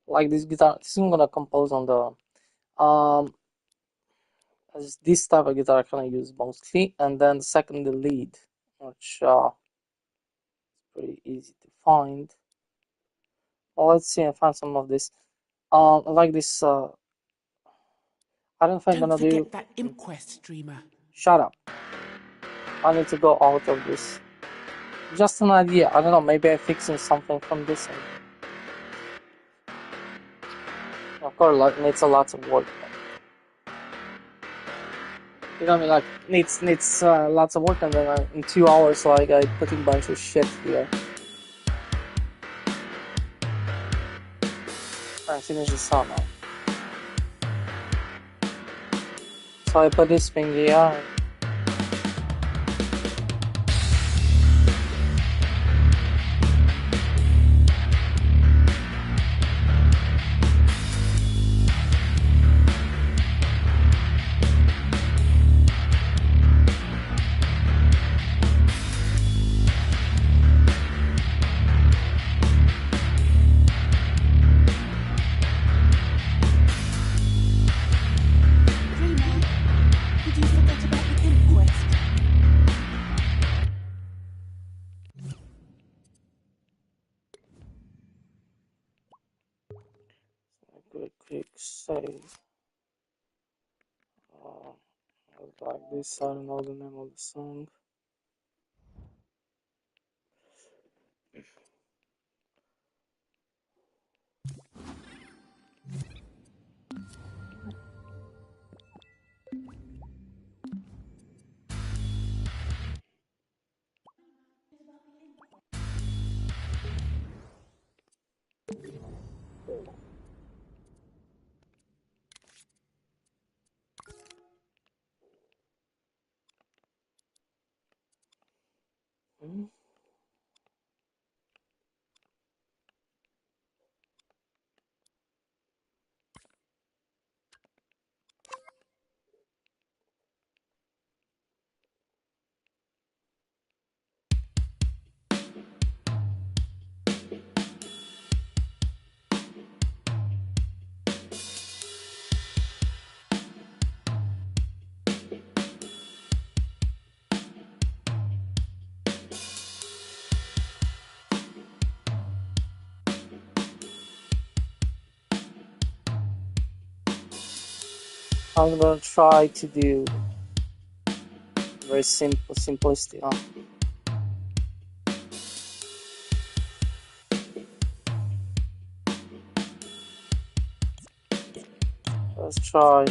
Like this guitar, this I'm gonna compose on the as this type of guitar I can use mostly, and then the second the lead, which is pretty easy to find. Well, let's see, I found some of this. I like this. I don't know if I'm Don't gonna do. forget that inquest streamer. Shut up. I need to go out of this. Just an idea. I don't know. Maybe I'm fixing something from this end. Of course, like needs a lot of work. You know what I mean? Like needs lots of work, and then in 2 hours, like I putting a bunch of shit here. I finish the song now. So I put this thing here. Dreamer, did you forget about the inquest? Quick save. Like this. I don't know the name of the song. Hmm? I'm gonna try to do very simple, simplistic. Let's try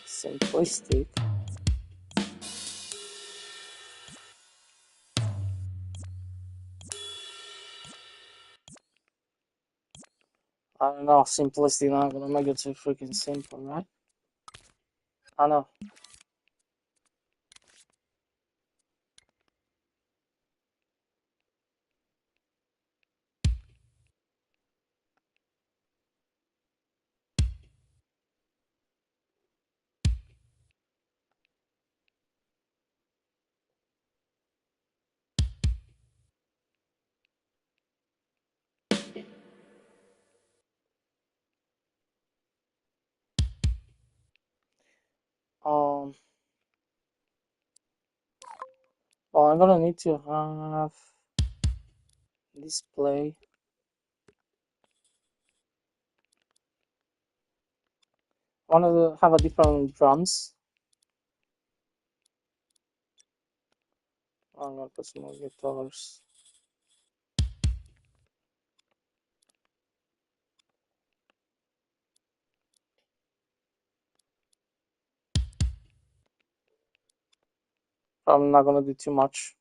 simplistic. I don't know, simplistic. Not gonna make it too freaking simple, right? I know. Um. Well, I'm gonna need to have display. I want to have a different drums. I'm gonna put some more guitars. I'm not gonna do too much.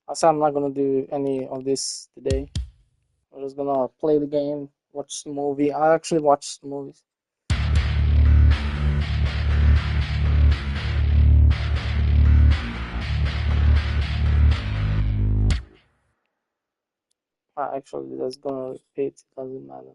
I said I'm not gonna do any of this today. I'm just gonna play the game, watch the movie. I actually watched the movies. Actually, that's gonna repeat. It doesn't matter.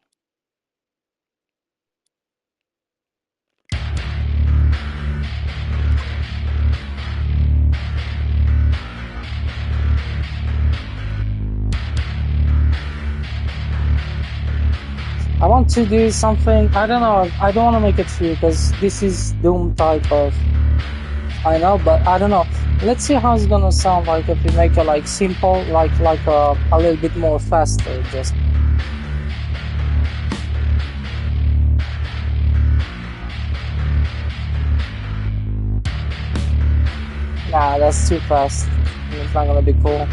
want to do something, I don't know, I don't want to make it free because this is Doom type of, I know, but I don't know. Let's see how it's gonna sound like if we make it like simple, like a little bit more faster, just. Nah, that's too fast. It's not gonna be cool.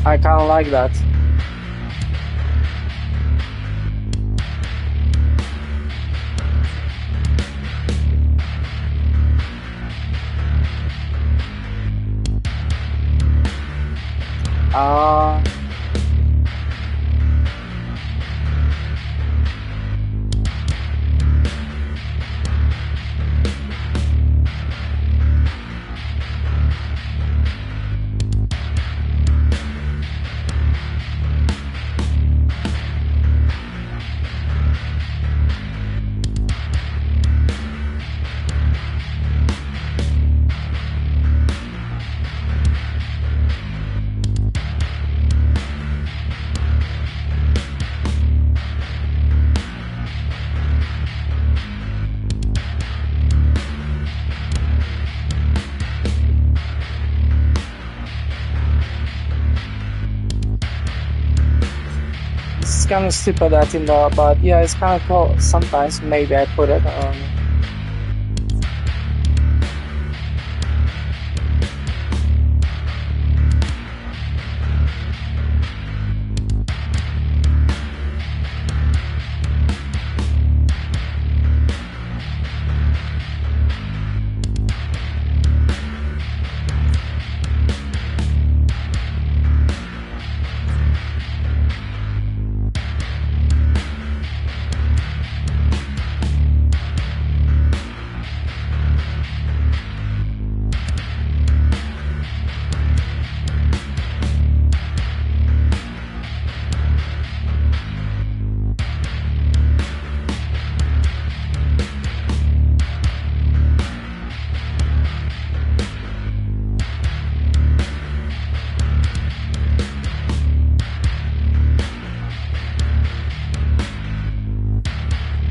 I kinda like that. Uh, it's kind of stupid that in there, but yeah, it's kind of cool. Sometimes maybe I put it.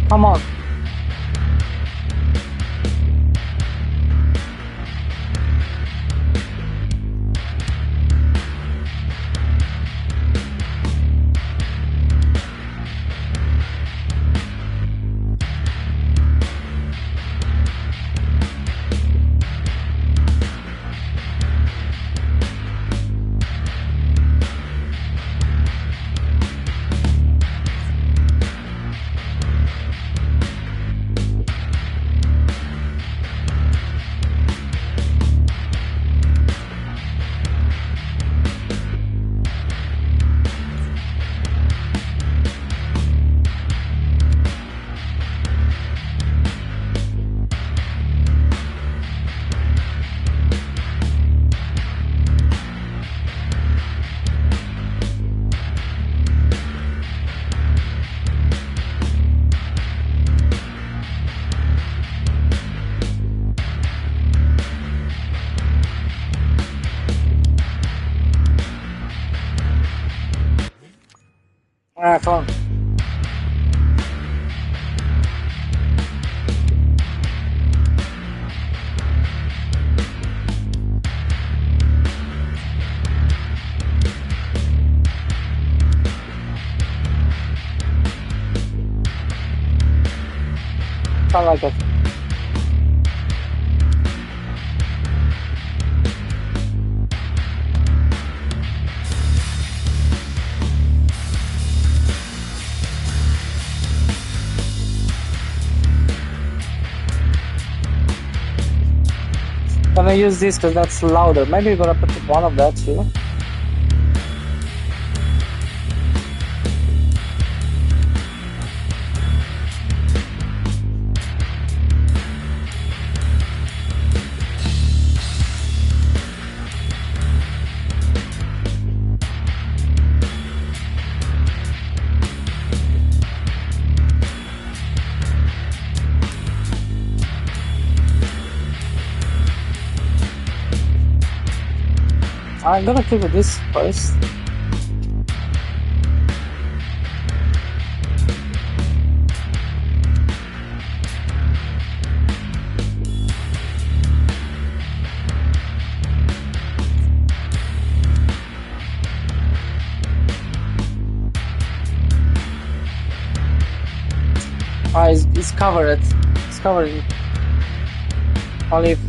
Come on. Come on. Sound like it. gonna use this because that's louder. Maybe we're gonna put one of that too. I'm gonna keep it this first. It's covered. It's covered. Only if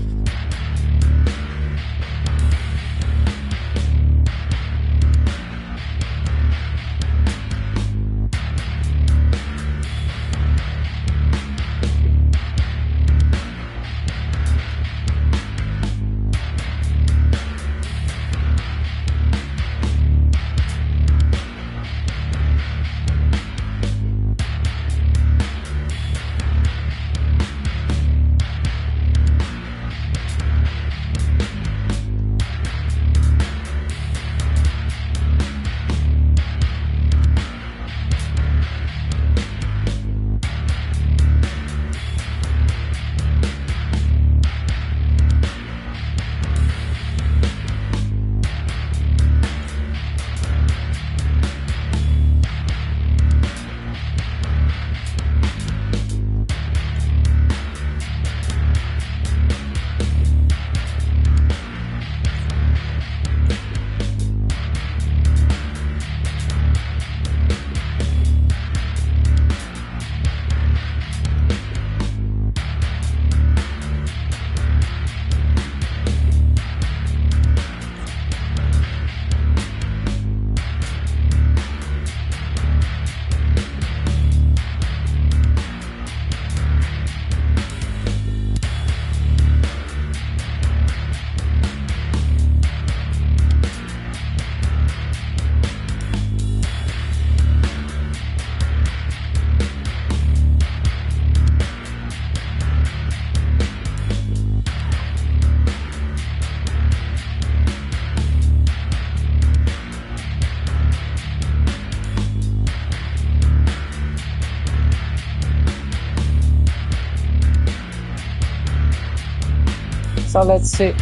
so let's see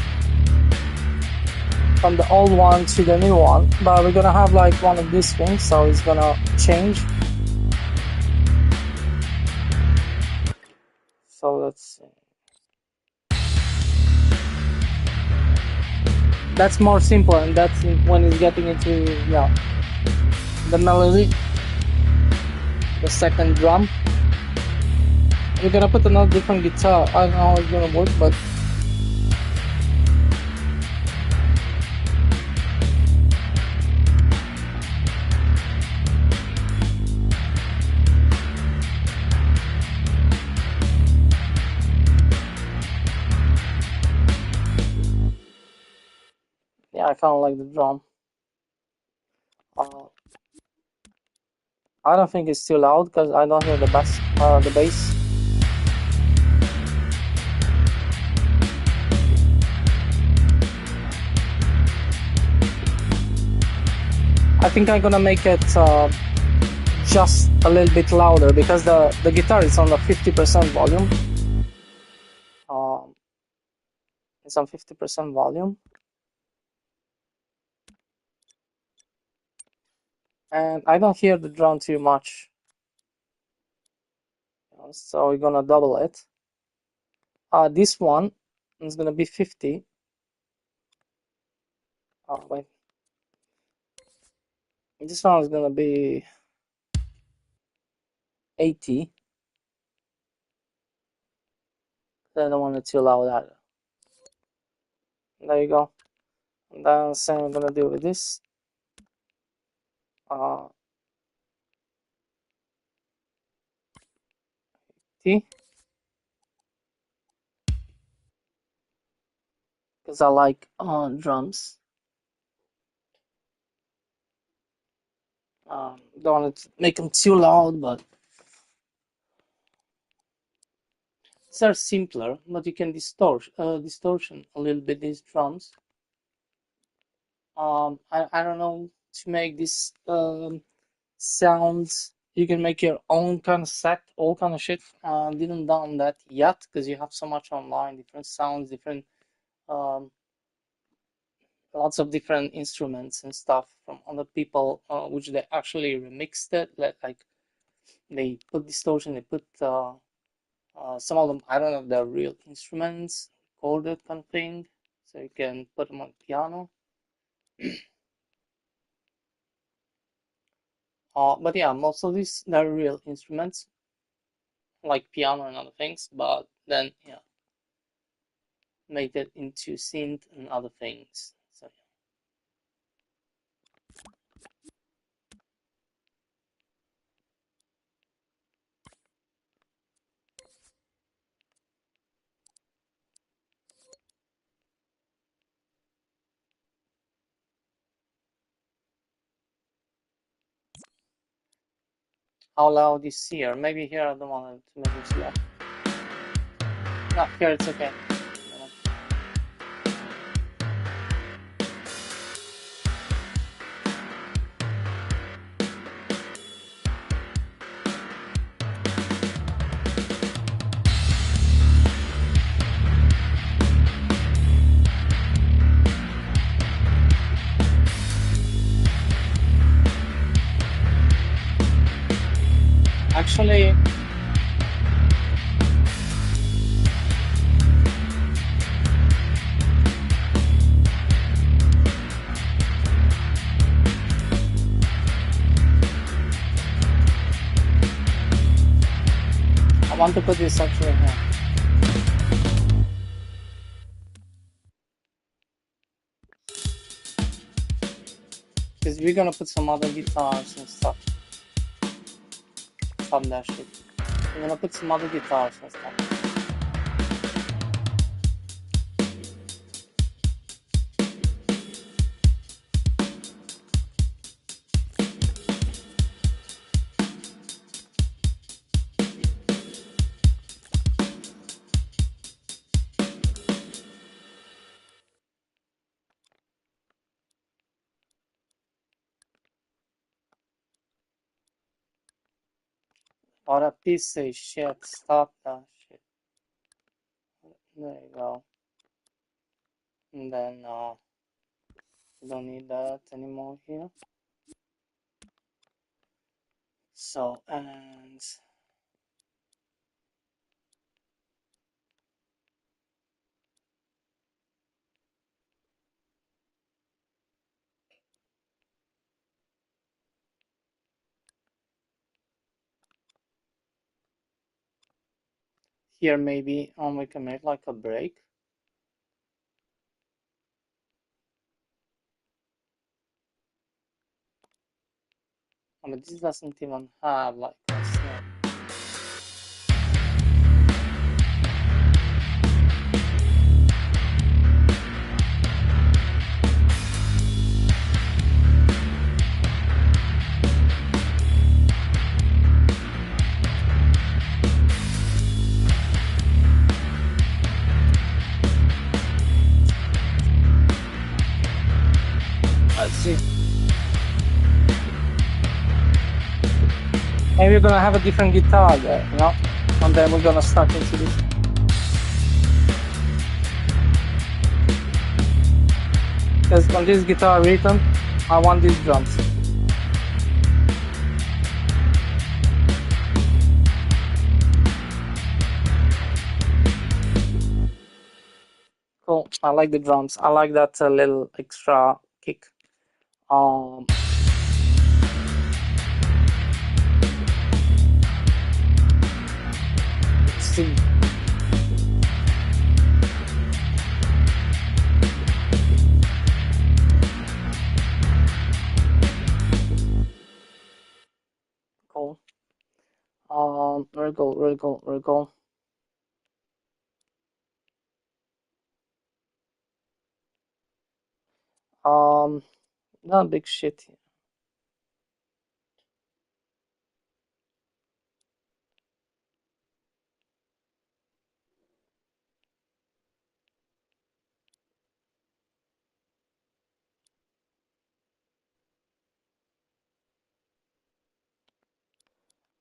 from the old one to the new one, but we're gonna have like one of these things, so it's gonna change. So let's see. That's more simple, and that's when it's getting into the melody, the second drum. We're gonna put another different guitar. I don't know how it's gonna work, but yeah, I kind of like the drum. I don't think it's too loud because I don't hear the bass. The bass. I think I'm gonna make it just a little bit louder because the guitar is on the 50% volume. It's on 50% volume, and I don't hear the drum too much. So we're gonna double it. This one is gonna be 50. Oh wait, this one is gonna be 80. I don't want it too loud either. There you go. And then same I'm gonna do with this. T. because I like drums. Don't want to make them too loud, but these are simpler. But you can distortion a little bit these drums. I don't know, to make this sounds. You can make your own kind of set, all kind of shit. Didn't done that yet because you have so much online, different sounds, different um, lots of different instruments and stuff from other people, which they actually remixed it. Like they put distortion, they put some of them. I don't know if they're real instruments, recorded kind of thing, so you can put them on piano. But yeah, most of these they're real instruments, like piano and other things. But then yeah, make it into synth and other things. So yeah. How loud is here? Maybe here I don't want to make it too loud. No, here it's okay. Actually, I want to put this actually here. Because we're gonna put some other guitars and stuff on that shit. We're gonna put some other guitars and stuff. What a piece of shit. Stop that shit. There you go. And then don't need that anymore here. So, and here maybe we can make like a break. I mean, this doesn't even have like a snare. Let's see. Maybe we're gonna have a different guitar there, you know? And then we're gonna start into this. Because on this guitar rhythm, I want these drums. Cool. I like the drums. I like that little extra kick. Let's see. Cool. Very cool, very cool, very cool. not big shit here.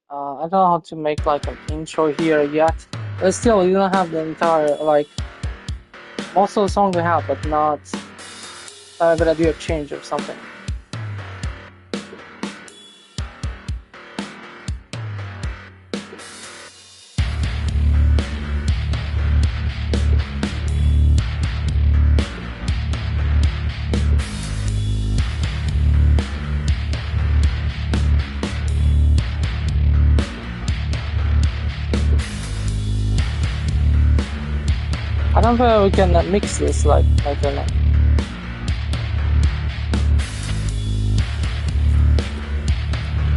I don't know how to make like an intro here yet, but still, you don't have the entire like most of the song we have, but not. I'm gonna do a change or something. I don't know if we can mix this like I don't know.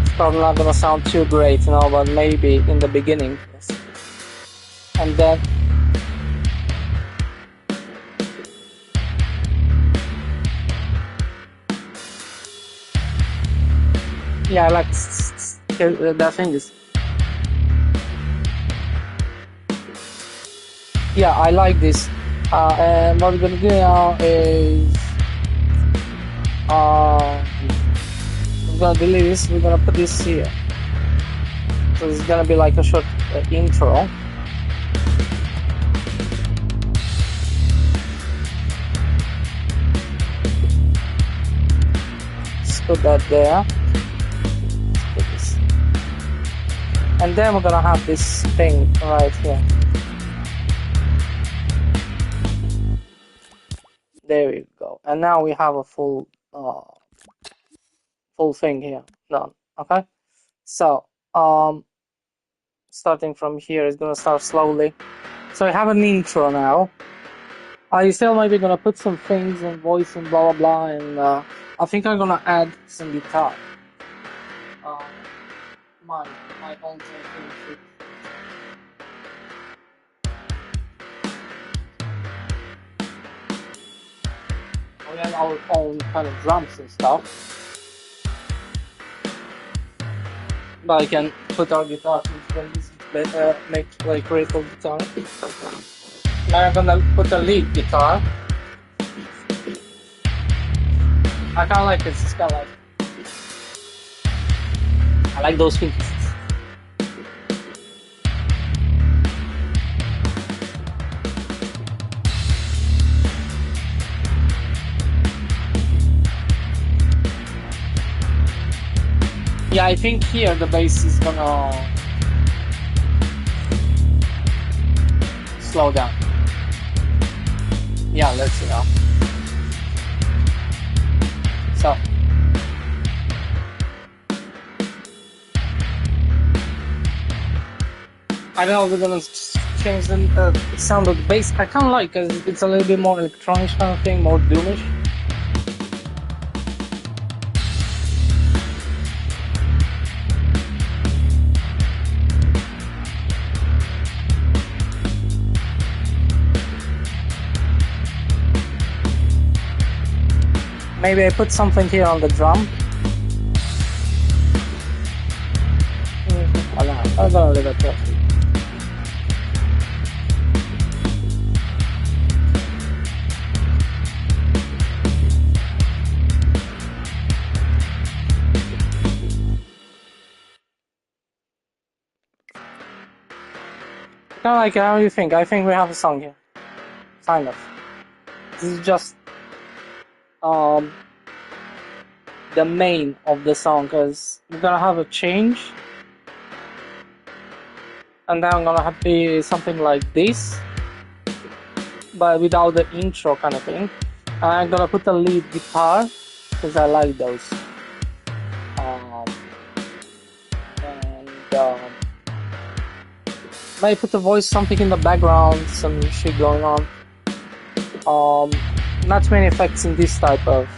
It's probably not gonna sound too great, you know, but maybe in the beginning. Yes. And then yeah, I like that thing is. Yeah, I like this. And what we're gonna do now is we're gonna delete this. We're gonna put this here. So it's gonna be like a short intro. Let's put that there. Let's put this. And then we're gonna have this thing right here. There we go. And now we have a full thing here done. Okay. So starting from here, it's gonna start slowly. So I have an intro now. I still maybe gonna put some things and voice and blah blah blah, and I think I'm gonna add some guitar. My own thing. We have our own kind of drums and stuff. But I can put our guitar to make like grateful guitar. Now I'm gonna put a lead guitar. I kinda like this, it's kinda like I like those things. Yeah, I think here the bass is gonna slow down. Yeah, let's see now. So I don't know if we're gonna change the sound of the bass. I kinda like it because it's a little bit more electronic kind of thing, more doomish. Maybe I put something here on the drum. I'm gonna leave it there. Kinda like, how do you think? I think we have a song here. Kind of. This is just the main of the song, because we're gonna have a change, and then I'm gonna have be something like this, but without the intro kind of thing. And I'm gonna put a lead guitar because I like those. Maybe put a voice, something in the background, some shit going on. Not too many effects in this type of.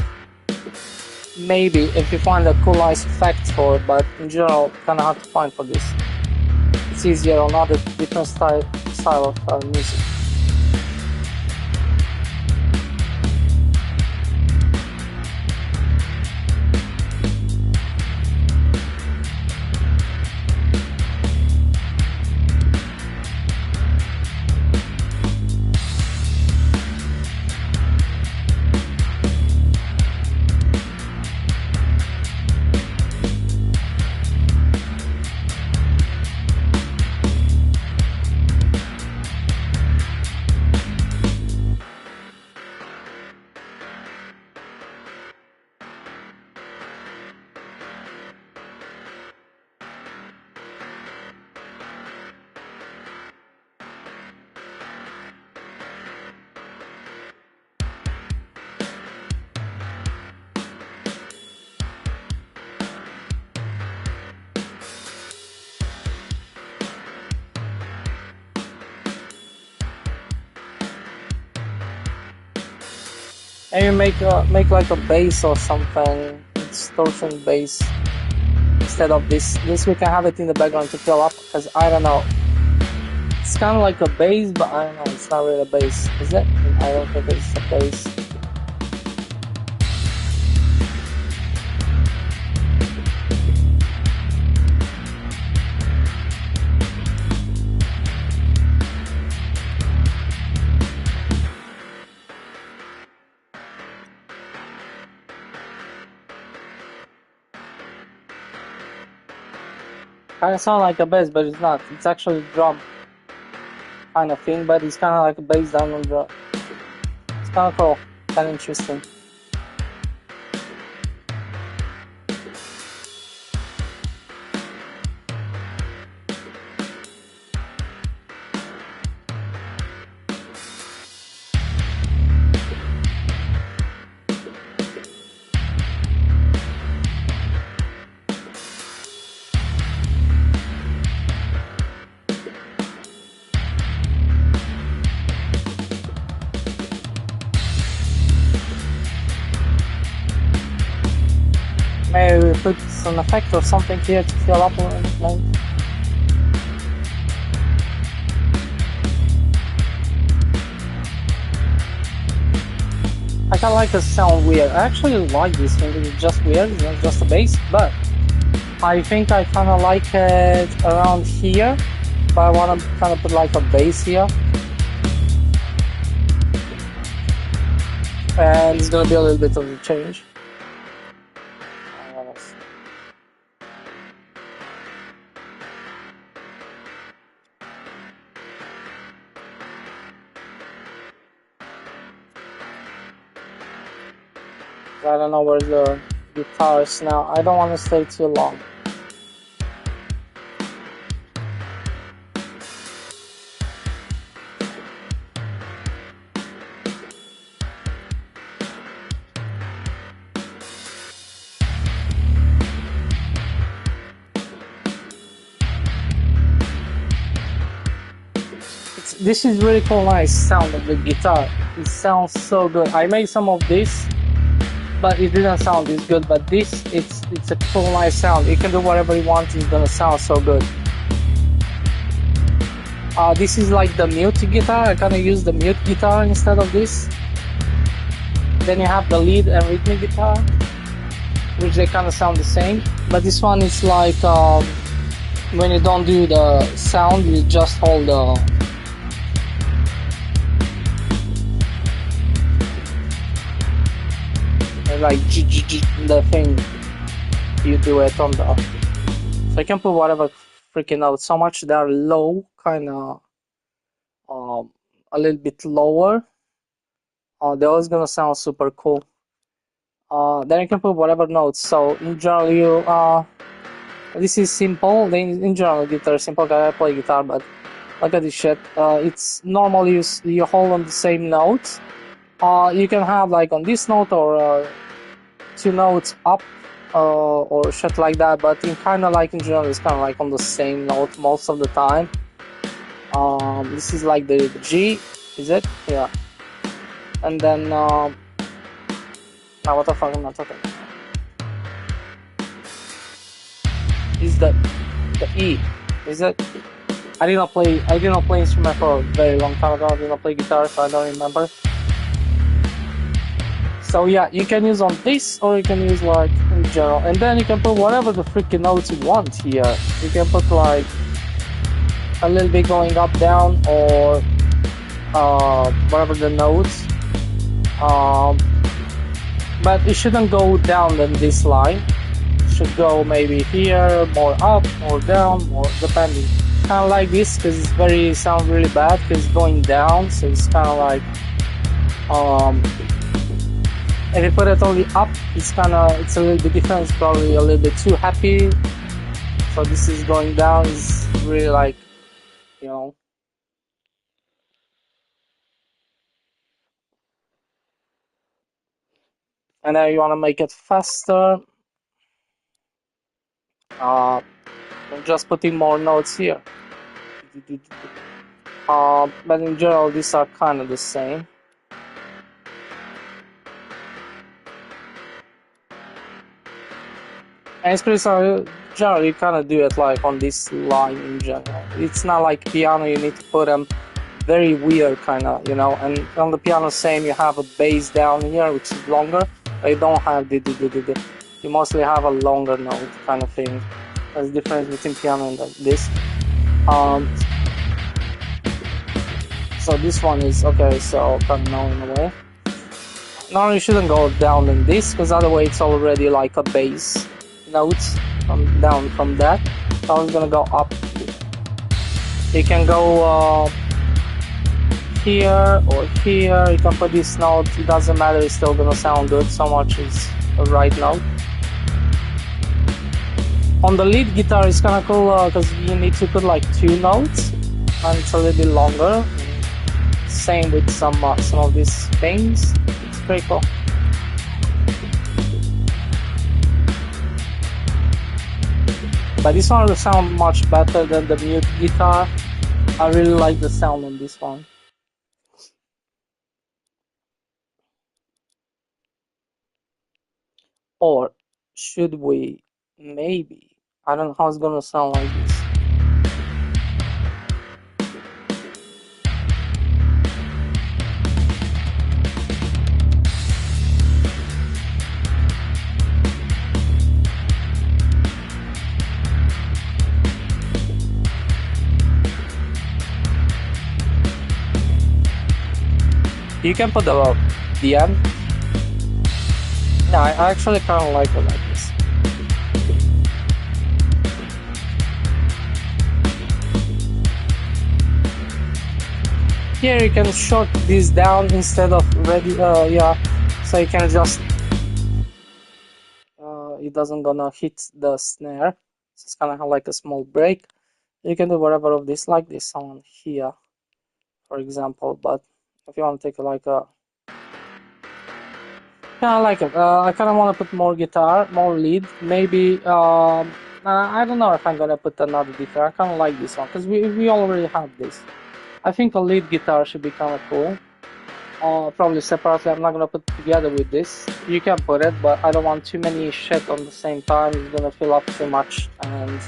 Maybe if you find a cool nice effect for it, but in general kinda hard to find for this. It's easier on other different style of music. Maybe make like a bass or something, distortion bass instead of this. This we can have it in the background to fill up, because I don't know. It's kind of like a bass, but I don't know. It's not really a bass, is it? I don't think it's a bass. Kind of sound like a bass, but it's not. It's actually a drum kind of thing, but it's kind of like a bass down on drum. It's kind of cool, kind of interesting. Maybe we put an effect or something here to fill up or anything. I kinda like the sound weird. I actually like this thing, it's just weird, it's not just a bass, but I think I kinda like it around here, but I wanna kinda put like a bass here. And it's gonna be a little bit of a change. I don't know where the guitar is now. I don't want to stay too long. This is really cool, nice sound of the guitar. It sounds so good. I made some of this, but it didn't sound this good. But this, it's a cool, nice sound. You can do whatever you want. It's gonna sound so good. This is like the mute guitar. I kinda use the mute guitar instead of this. Then you have the lead and rhythmic guitar, which they kinda sound the same. But this one is like when you don't do the sound, you just hold the like the thing, you do it on the, so I can put whatever freaking notes. So much they are low, kind of a little bit lower. They're always gonna sound super cool. Then you can put whatever notes. So in general, you this is simple. In general, guitar is simple. I play guitar, but look at this shit. It's normally you hold on the same note. You can have like on this note or 2 notes up or shit like that, but in kind of like in general it's kind of like on the same note most of the time. This is like the G, is it? Yeah. And then now what the fuck am I talking? Is the E, is it? I did not play instrument for a very long time ago. I did not play guitar, so I don't remember. So yeah, you can use on this, or you can use like in general, and then you can put whatever the freaking notes you want here. You can put like a little bit going up, down, or whatever the notes. But it shouldn't go down than this line. It should go maybe here, more up, more down, more depending. Kind of like this, because it's sound really bad because it's going down. So it's kind of like if you put it only up, it's a little bit different. It's probably a little bit too happy. So this is going down. It's really like, you know. And then you want to make it faster. I'm just putting more notes here. But in general, these are kind of the same. And it's pretty so generally you kind of do it like on this line in general. It's not like piano, you need to put them very weird kind of, you know. And on the piano, same, you have a bass down here which is longer, but you don't have the. You mostly have a longer note kind of thing. That's the difference between piano and this. So this one is okay, so kind of now in a way. No, you shouldn't go down in this, because otherwise it's already like a bass note down from that. So I'm gonna go up. You can go here or here. You can put this note. It doesn't matter. It's still gonna sound good. So much is a right note. On the lead guitar, it's kind of cool because you need to put like 2 notes, and it's a little bit longer. Same with some of these things. It's pretty cool. But this one will sound much better than the mute guitar. I really like the sound on this one. Or should we maybe? I don't know how it's gonna sound like this. You can put the end. No, I actually kind of like it like this. Here you can short this down instead of ready. Yeah, so you can just. It doesn't gonna hit the snare. So it's kind of like a small break. You can do whatever of this, like this one here, for example. But if you want to take like a kind of like it. I kind of want to put more guitar, more lead. Maybe I don't know if I'm gonna put another guitar. I kind of like this one because we already have this. I think a lead guitar should be kind of cool. Probably separately. I'm not gonna put it together with this. You can put it, but I don't want too many shit on the same time. It's gonna fill up too much. And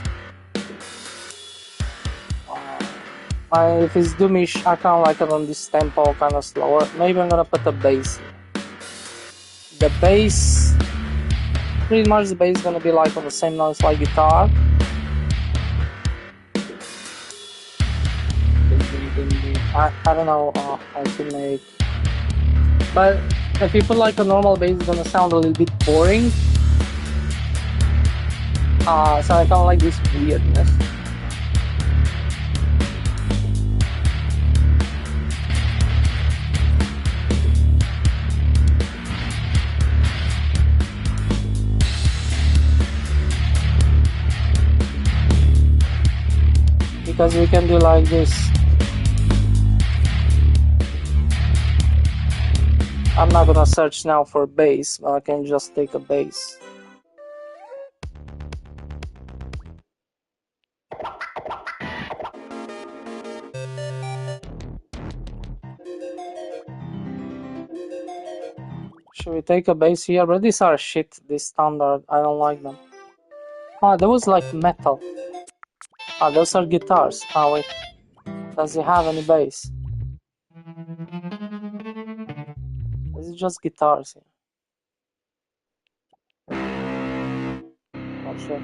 if it's doomish, I kind of like it on this tempo, kind of slower. Maybe I'm gonna put a bass here. The bass, pretty much the bass is gonna be like on the same notes like guitar. I don't know how to make, but if you put like a normal bass, it's gonna sound a little bit boring. So I kind of like this weirdness. Because we can do like this. I'm not gonna search now for bass, but I can just take a bass. Should we take a bass here? But these are shit, this standard. I don't like them. There was like metal. Those are guitars. Wait. Does it have any bass? Is it just guitars here? Not sure.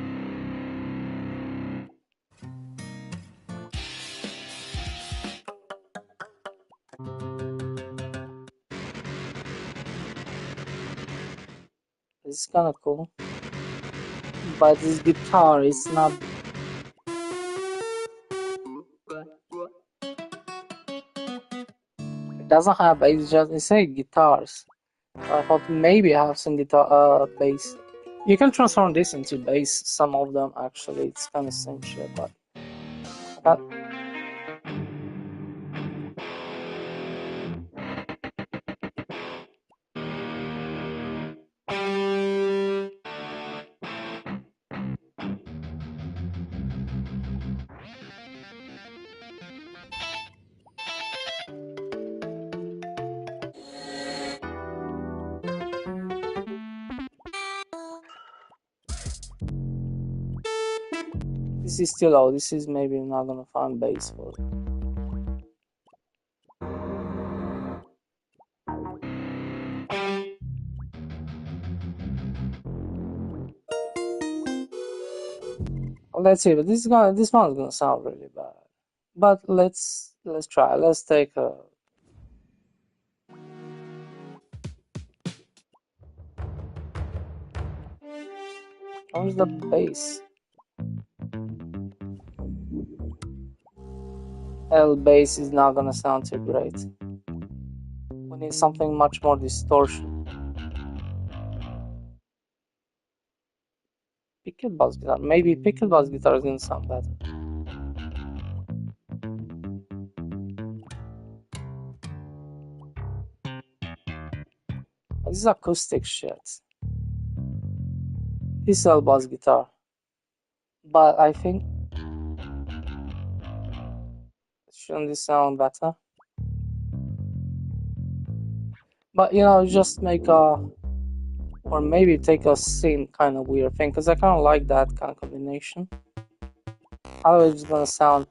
This is kind of cool. But this guitar is not. It doesn't have bass, it says guitars. I thought maybe I have some guitar bass. You can transform this into bass, some of them actually. It's kind of same shit, but. This is still low. This is maybe not gonna find base for it. Let's see, but this one's gonna sound really bad. But let's try. Let's take a. Where's the bass? L bass is not gonna sound too great. We need something much more distortion. Picket bass guitar. Maybe picket bass guitar is gonna sound better. This is acoustic shit. This L bass guitar. But I think shouldn't this sound better? But you know, just make a, or maybe take a same kind of weird thing, because I kind of like that kind of combination. Otherwise it's gonna sound.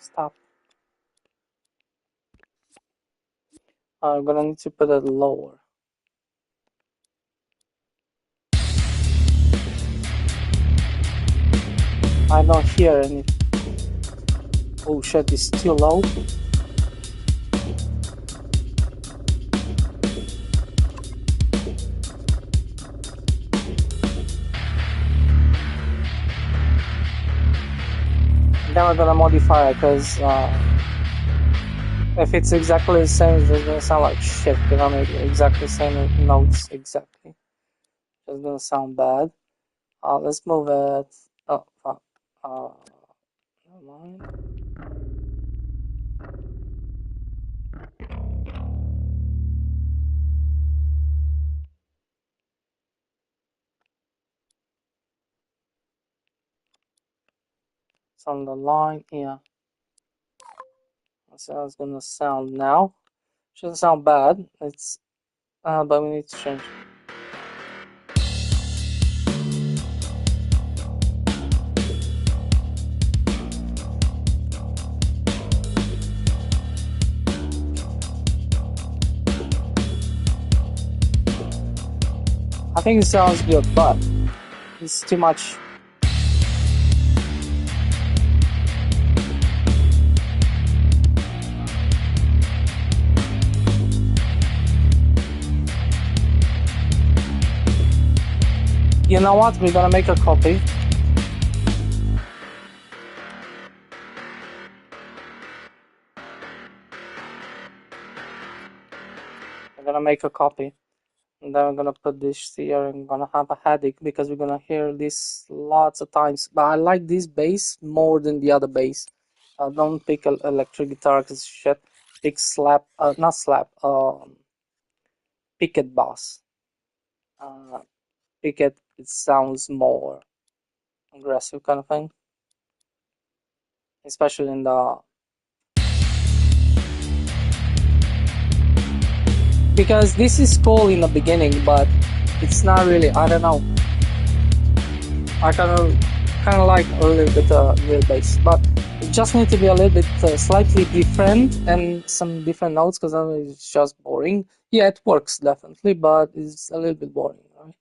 Stop. I'm gonna need to put it lower. I don't hear any. Oh shit, it's too low. Then we're gonna modify it, because if it's exactly the same, it's just gonna sound like shit. You know, maybe exactly the same notes exactly. It's gonna sound bad. Let's move it. Oh, fuck. Never mind. It's on the line, yeah. That's how it's gonna sound now. Shouldn't sound bad. It's but we need to change. I think it sounds good, but it's too much. You know what? We're gonna make a copy. We're gonna make a copy. And then we're gonna put this here and gonna have a headache because we're gonna hear this lots of times. But I like this bass more than the other bass. Don't pick an electric guitar because shit. Pick slap, not slap, picket bass. Picket, it sounds more aggressive kind of thing. Especially in the. Because this is cool in the beginning, but it's not really, I don't know. I kind of like a little bit real bass, but it just need to be a little bit slightly different and some different notes, because otherwise it's just boring. Yeah, it works definitely, but it's a little bit boring, right?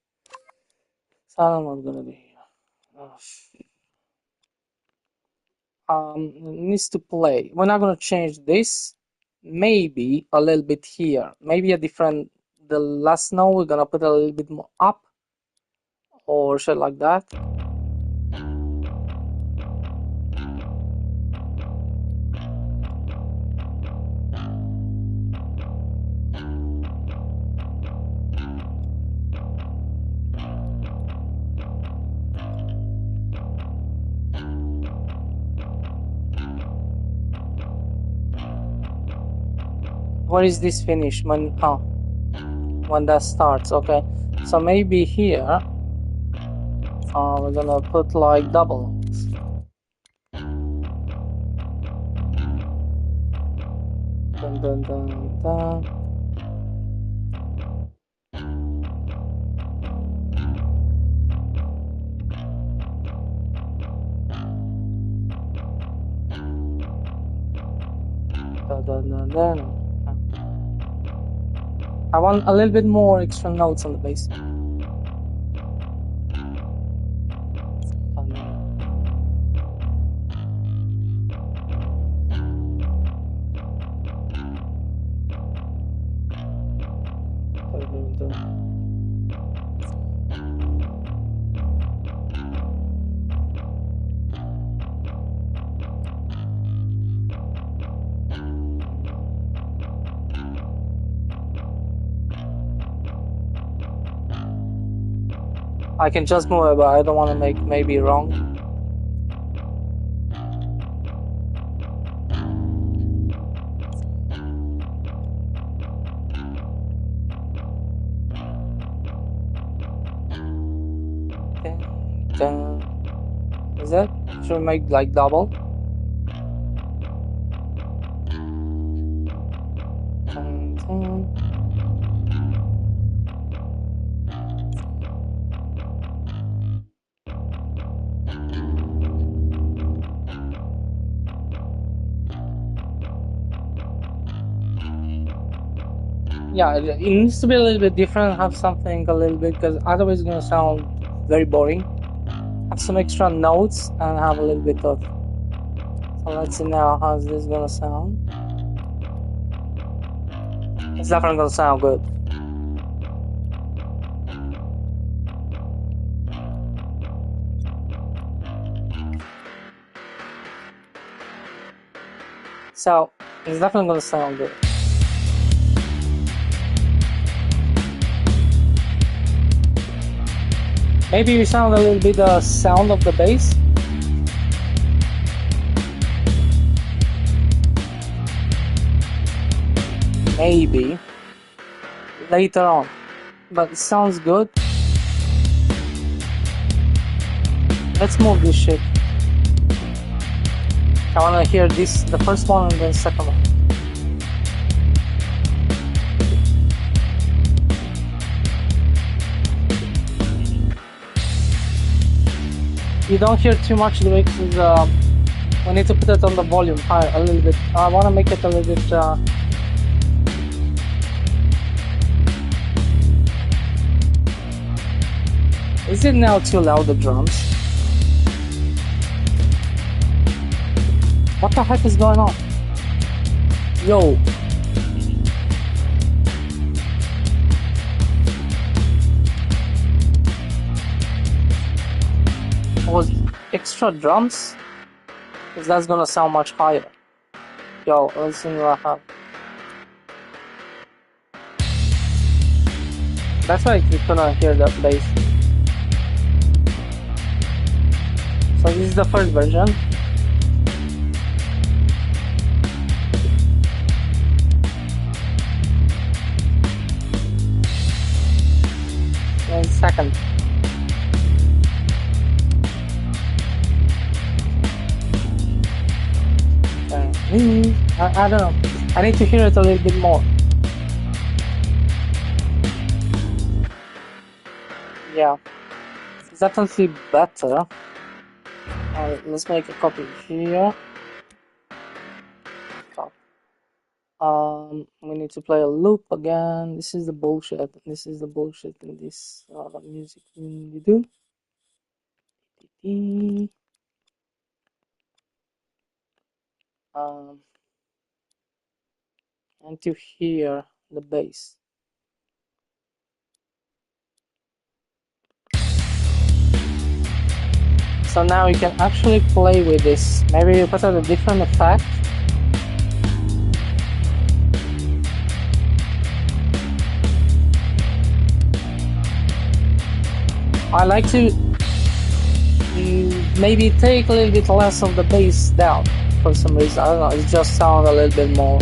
So I don't know what's gonna be here. It needs to play. We're not gonna change this. Maybe a little bit here. Maybe a different. The last note we're gonna put a little bit more up, or shit like that. Where is this finish? When that starts. Okay, so maybe here we're gonna put like doubles. Dun, dun, dun, dun. Dun, dun, dun, dun. I want a little bit more extra notes on the bass. I can just move it, but I don't want to make maybe wrong. Is it? Should we make like double? Yeah, it needs to be a little bit different, have something a little bit, because otherwise it's gonna sound very boring. Have some extra notes and have a little bit of. So let's see now how's this gonna sound. It's definitely gonna sound good. So it's definitely gonna sound good. Maybe you sound a little bit the sound of the bass. Maybe later on, but it sounds good. Let's move this shit. I wanna hear this, the first one and then the second one. You don't hear too much the way because we need to put it on the volume higher a little bit. I want to make it a little bit Is it now too loud, the drums? What the heck is going on? Yo. Was extra drums, because that's gonna sound much higher. Yo, let's see what I have. That's why you couldn't hear that bass. So this is the first version. And second. I don't know. I need to hear it a little bit more. Yeah, it's definitely better. Let's make a copy here. We need to play a loop again. This is the bullshit. This is the bullshit in this music you do. And to hear the bass. So now you can actually play with this. Maybe you put out a different effect. I like to maybe take a little bit less of the bass down for some reason. I don't know, it just sounds a little bit more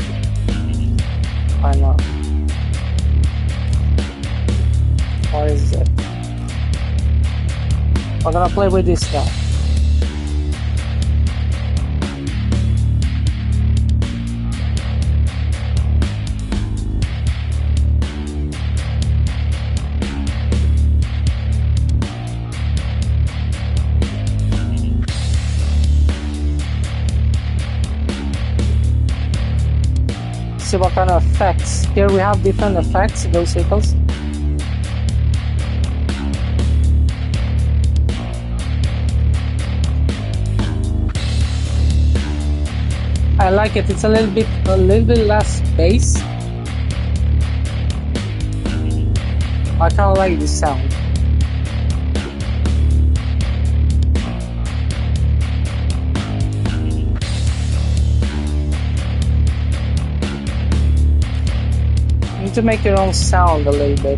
find out. What is it? We're gonna play with this now. See what kind of effects. Here we have different effects in those circles. I like it. It's a little bit less bass. I kind of like this sound. To make your own sound a little bit.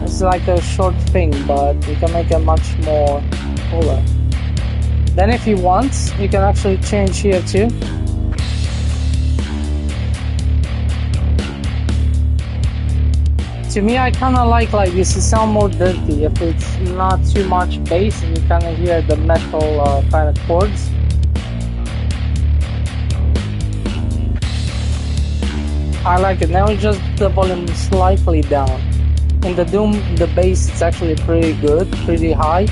It's like a short thing, but you can make it much more fuller. Then if you want, you can actually change here too. To me, I kinda like this. It sounds more dirty. If it's not too much bass and you kinda hear the metal kind of chords. I like it. Now just the volume slightly down. In the Doom, the bass is actually pretty good, pretty high.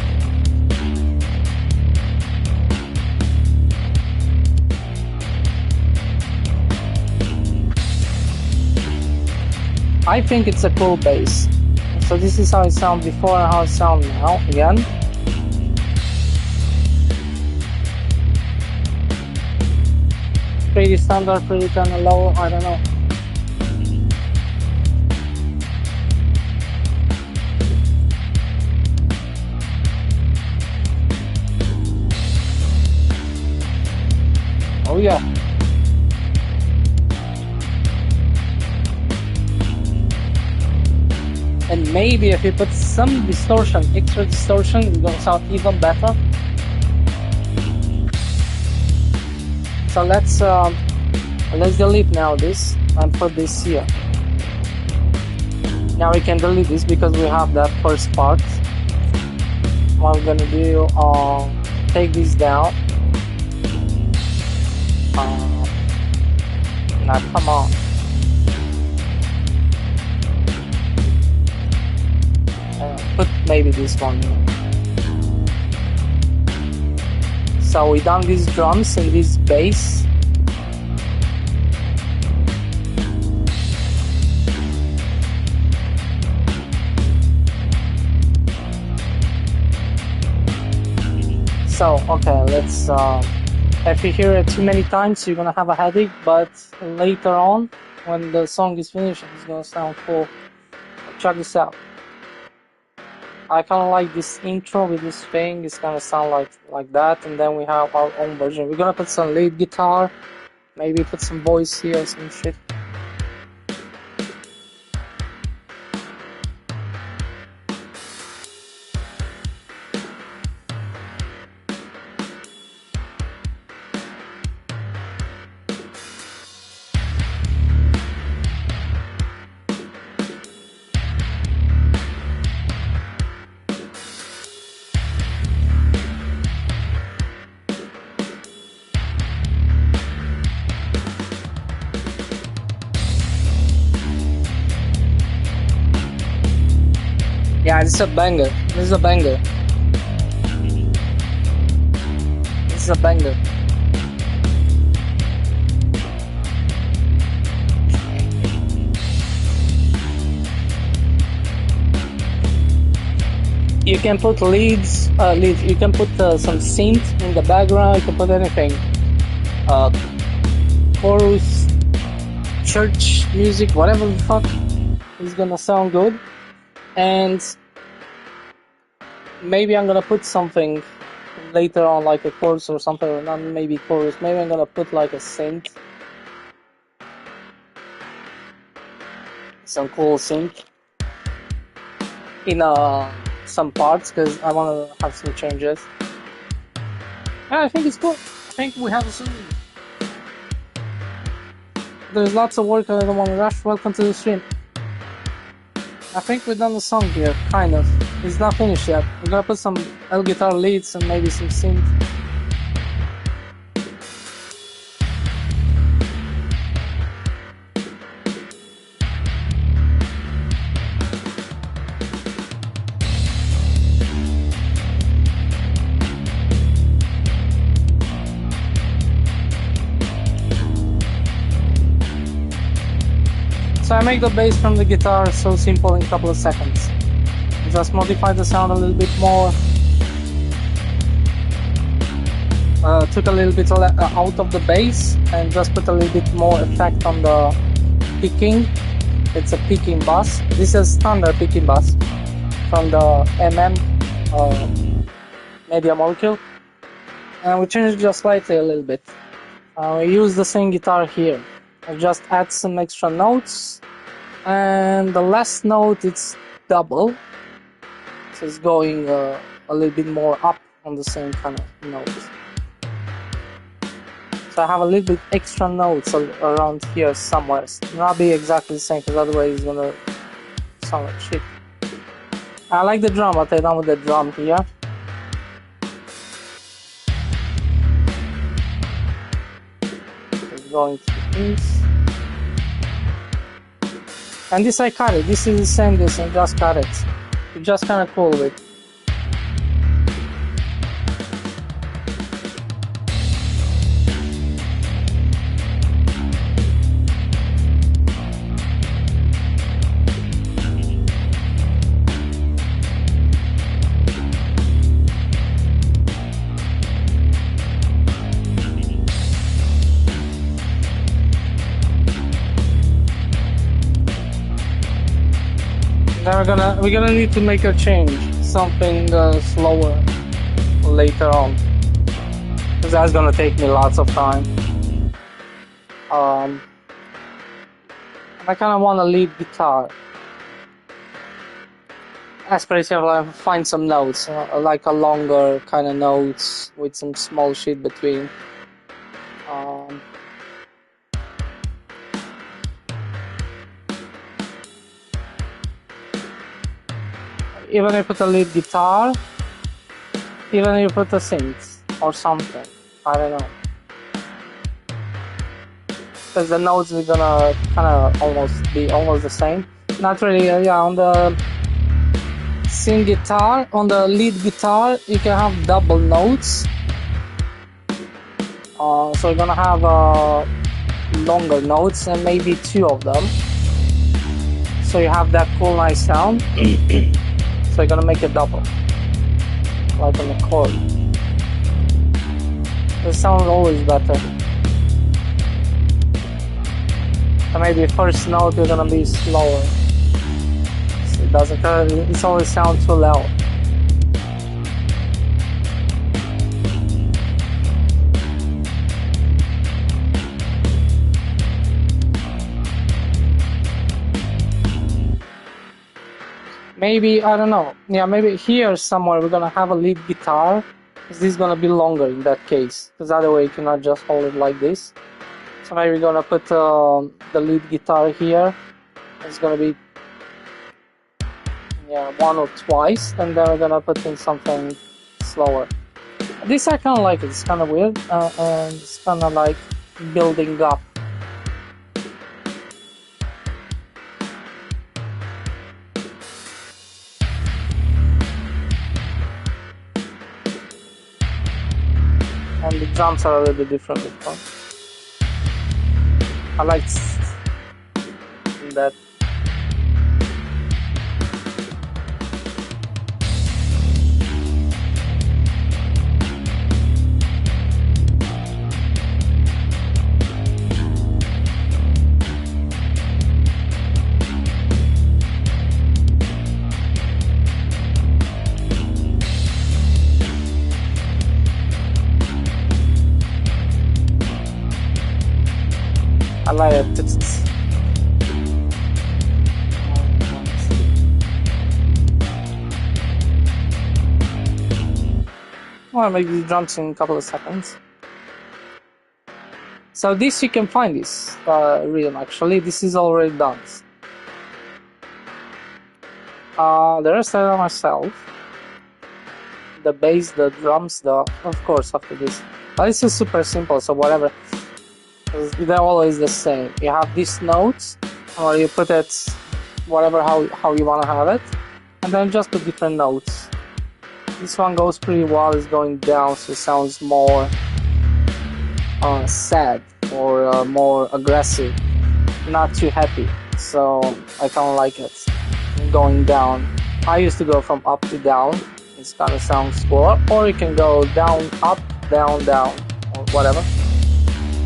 I think it's a cool bass. So this is how it sounded before and how it sounds now, again. Pretty standard, pretty kind of low, I don't know. Oh yeah. And maybe if you put some distortion, extra distortion, it's gonna sound even better. So let's delete now this and put this here. Now we can delete this because we have that first part. What we're gonna do, take this down. Now come on. Put maybe this one here. So we done these drums and this bass. So okay, let's if you hear it too many times, you're gonna have a headache, but later on, when the song is finished, it's gonna sound cool. Check this out. I kind of like this intro with this thing. It's gonna sound like that, and then we have our own version. We're gonna put some lead guitar, maybe put some voice here, some shit. Yeah, this is a banger. This is a banger. This is a banger. You can put leads. You can put some synth in the background. You can put anything. Chorus, church music, whatever the fuck is gonna sound good. And maybe I'm gonna put something later on, like a chorus or something, or not maybe chorus. Maybe I'm gonna put like a synth, some cool synth in some parts, because I wanna have some changes. Yeah, I think it's cool. I think we have some there's lots of work and I don't want to rush. Welcome to the stream. I think we've done the song here, kind of. It's not finished yet. We're gonna put some L guitar leads and maybe some synth. So I make the bass from the guitar so simple in a couple of seconds. Just modify the sound a little bit more. Took a little bit out of the bass and just put a little bit more effect on the picking. It's a picking bass. This is standard picking bass from the Media Molecule. And we changed it just slightly a little bit. We use the same guitar here. I just add some extra notes, and the last note it's double, so it's going a little bit more up on the same kind of notes. So I have a little bit extra notes around here somewhere. Not be exactly the same, because otherwise it's gonna sound like shit. I like the drum, I'll take down with the drum here. It's going to the keys. And this I cut it. This is the same this and just cut it. It's just kind of cool with. Then we're gonna need to make a change, something slower later on, because that's gonna take me lots of time. I kind of want a lead guitar. Especially if I find some notes, like a longer kind of notes with some small shit between. Even if you put a lead guitar, even if you put a synth or something, I don't know. Because the notes are gonna kind of be almost the same. Not really, yeah, on the synth guitar, on the lead guitar, you can have double notes. So you're gonna have longer notes and maybe two of them. So you have that cool, nice sound. So you're gonna make it double, like on the chord. The sound is always better. And maybe first note you're gonna be slower, so it doesn't. It's always sound too loud. Maybe, I don't know, yeah, maybe here somewhere we're gonna have a lead guitar, because this is gonna be longer in that case, because other way you cannot just hold it like this. So maybe we're gonna put the lead guitar here. It's gonna be, yeah, one or twice, and then we're gonna put in something slower. This I kinda like it, it's kinda weird, and it's kinda like building up. And the drums are a little bit different this one. I like that. I like it. Well, maybe the drums in a couple of seconds. So this you can find this rhythm actually. This is already done. The rest I know myself. The bass, the drums, of course after this. But this is super simple, so whatever. They're always the same. You have these notes, or you put it whatever how you wanna have it, and then just put different notes. This one goes pretty well. It's going down, so it sounds more sad or more aggressive, not too happy. So I kind of like it. Going down. I used to go from up to down. It's kind of sounds cool. Or you can go down, up, down, down, or whatever.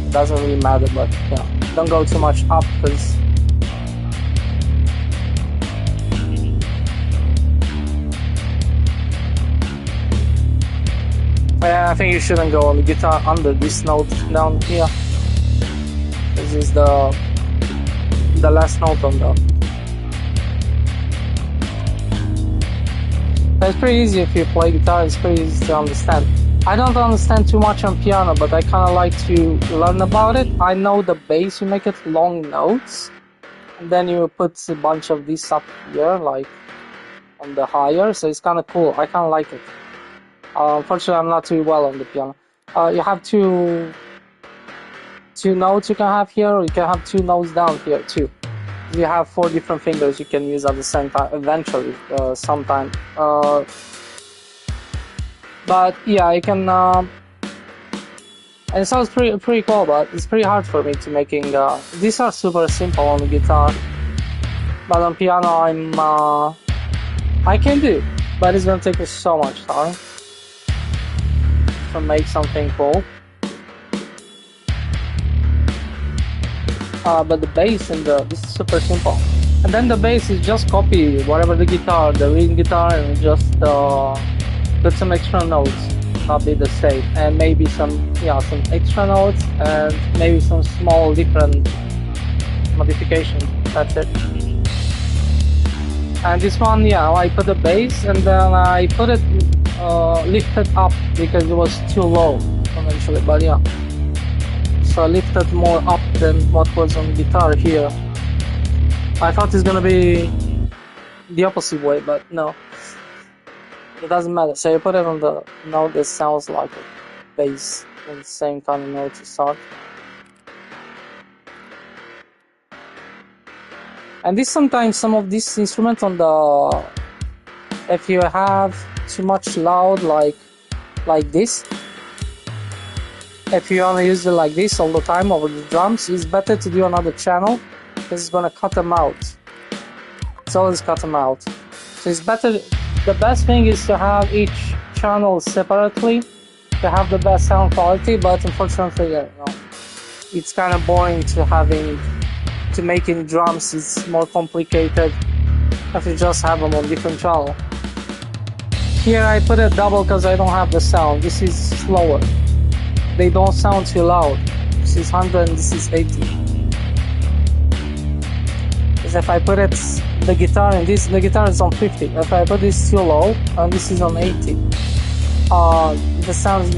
It doesn't really matter, but yeah, don't go too much up because I think you shouldn't go on the guitar under this note down here. This is the last note on the. It's pretty easy if you play guitar. It's pretty easy to understand. I don't understand too much on piano, but I kind of like to learn about it. I know the bass, you make it long notes, and then you put a bunch of these up here, like on the higher. So it's kind of cool. I kind of like it. Unfortunately, I'm not too well on the piano. You have two notes you can have here, or you can have two notes down here too. You have 4 different fingers you can use at the same time, eventually, sometime. But yeah, you can. And it sounds pretty cool, but it's pretty hard for me to making. These are super simple on the guitar, but on piano I can do, but it's gonna take me so much time to make something cool. But the bass and this is super simple. And then the bass is just copy whatever the lead guitar, and just put some extra notes, not be the same, and maybe some extra notes and maybe some small different modifications. That's it. And this one, I put the bass and then I put it lifted up because it was too low eventually, but yeah. So I lifted more up than what was on guitar here. I thought it's gonna be the opposite way, but no. It doesn't matter. So you put it on the note that sounds like a bass, on the same kind of note to start. And this sometimes some of these instruments on the, if you have too much loud like this, if you want to use it like this all the time over the drums, it's better to do another channel because it's gonna cut them out. It's always cut them out. So it's better. The best thing is to have each channel separately to have the best sound quality. But unfortunately, it's kind of boring to making drums. It's more complicated if you just have them on different channel. Here I put it double because I don't have the sound. This is slower. They don't sound too loud. This is 100 and this is 80. Because if I put it, the guitar is on 50. If I put this too low and this is on 80, the sound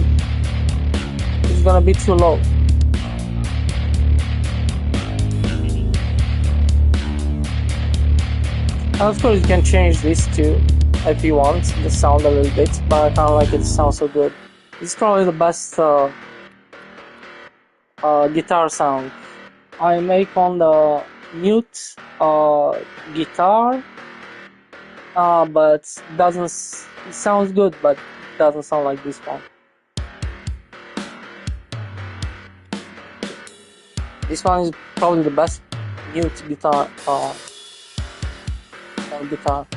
is gonna be too low. And of course you can change this too if you want the sound a little bit, but I kind of like it. It sounds so good. It's probably the best guitar sound I make on the mute guitar, but it sounds good, but it doesn't sound like this one. This one is probably the best mute guitar guitar.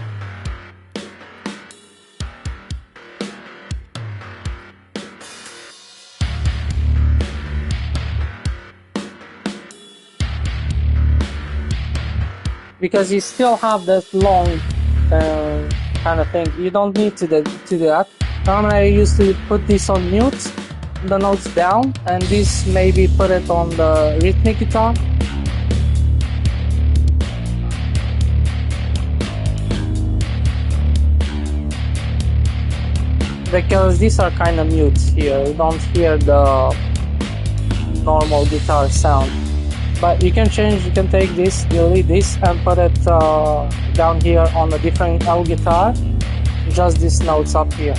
Because you still have that long kind of thing. You don't need to do that. Normally I used to put this on mute, the notes down, and this maybe put it on the rhythmic guitar. Because these are kind of mute here. You don't hear the normal guitar sound. But you can change, you can take this, delete this, and put it down here on a different L guitar, just these notes up here.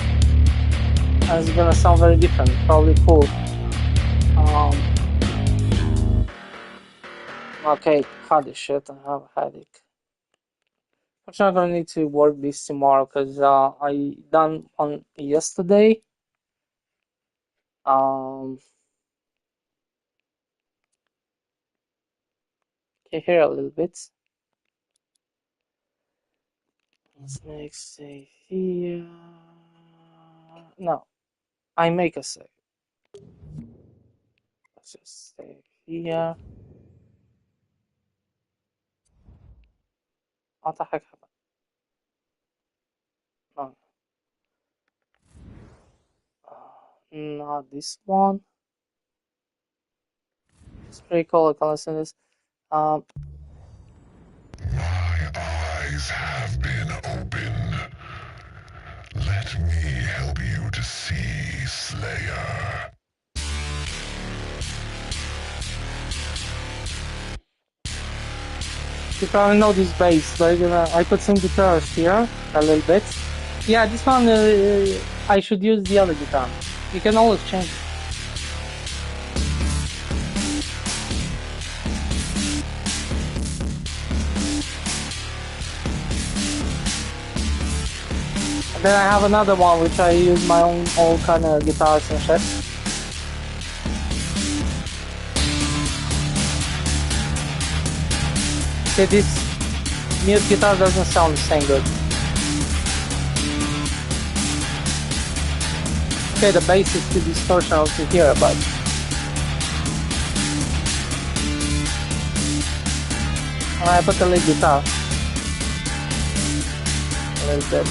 And it's gonna sound very different, probably cool. Okay, holy shit, I have a headache. Actually, I'm gonna need to work this tomorrow because I done on yesterday. Can you hear a little bit? Let's make save here. No, I make a save. Let's just save here. What the heck happened? No, not this one. It's pretty cool. I can listen to this. My eyes have been opened. Let me help you to see, Slayer. You probably know this bass, but I put some guitars here a little bit. Yeah, this one I should use the other guitar. You can always change it. And then I have another one which I use my own all kind of guitars and shit. See, this mute guitar doesn't sound the same good. Okay, the bass is too distortional to hear, but and I put the lead guitar a little bit.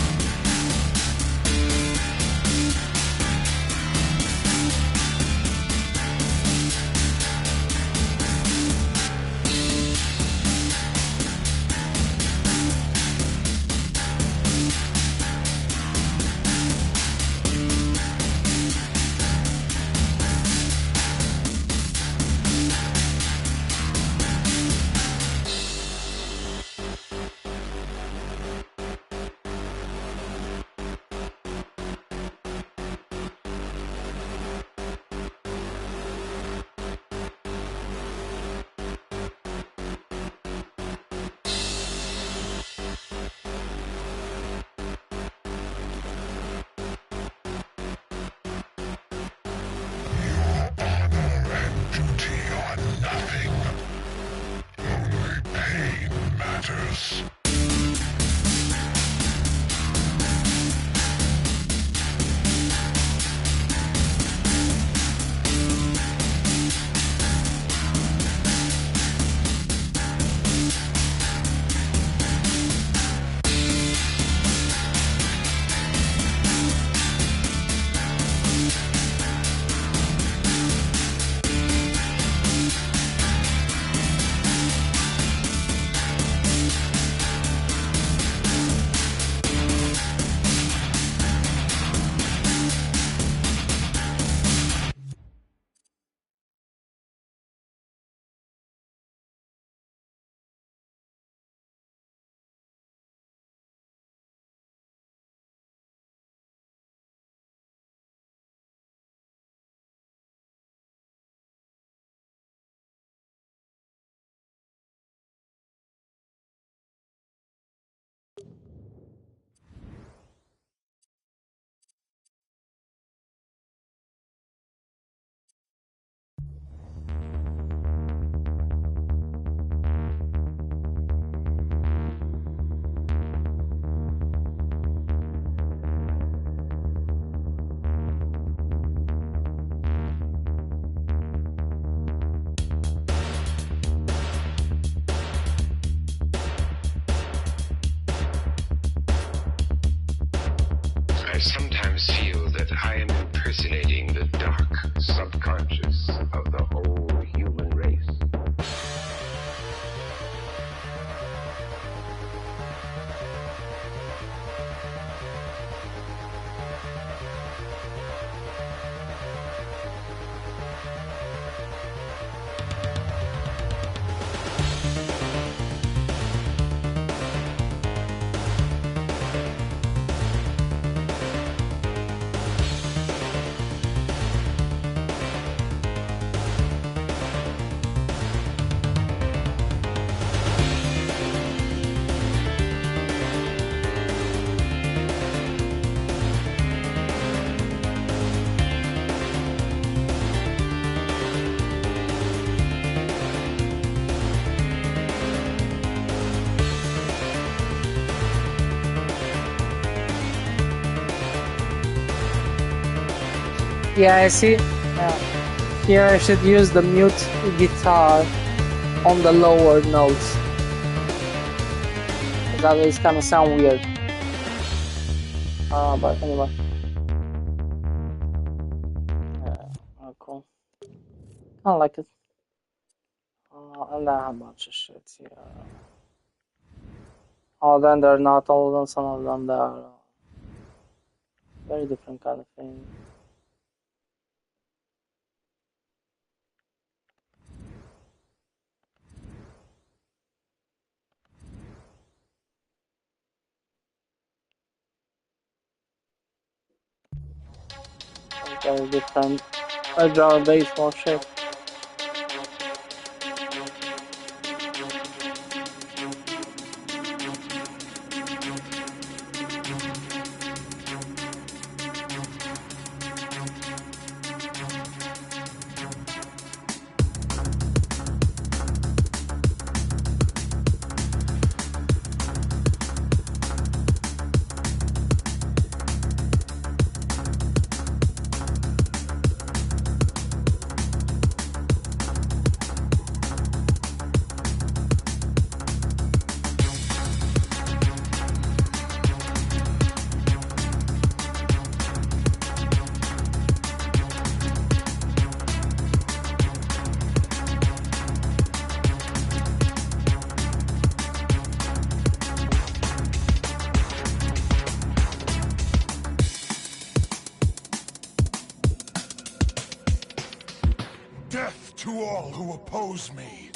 I sometimes feel that I am impersonating the dark subconscious of the whole human race. Yeah, I see. Here I should use the mute guitar on the lower notes. That is kind of sound weird. But anyway. Cool. I like it. And I have a bunch of shit here. Oh, then they're not all of them. Some of them they are very different kind of thing. Very different. I draw a base more shit. Death to all who oppose me.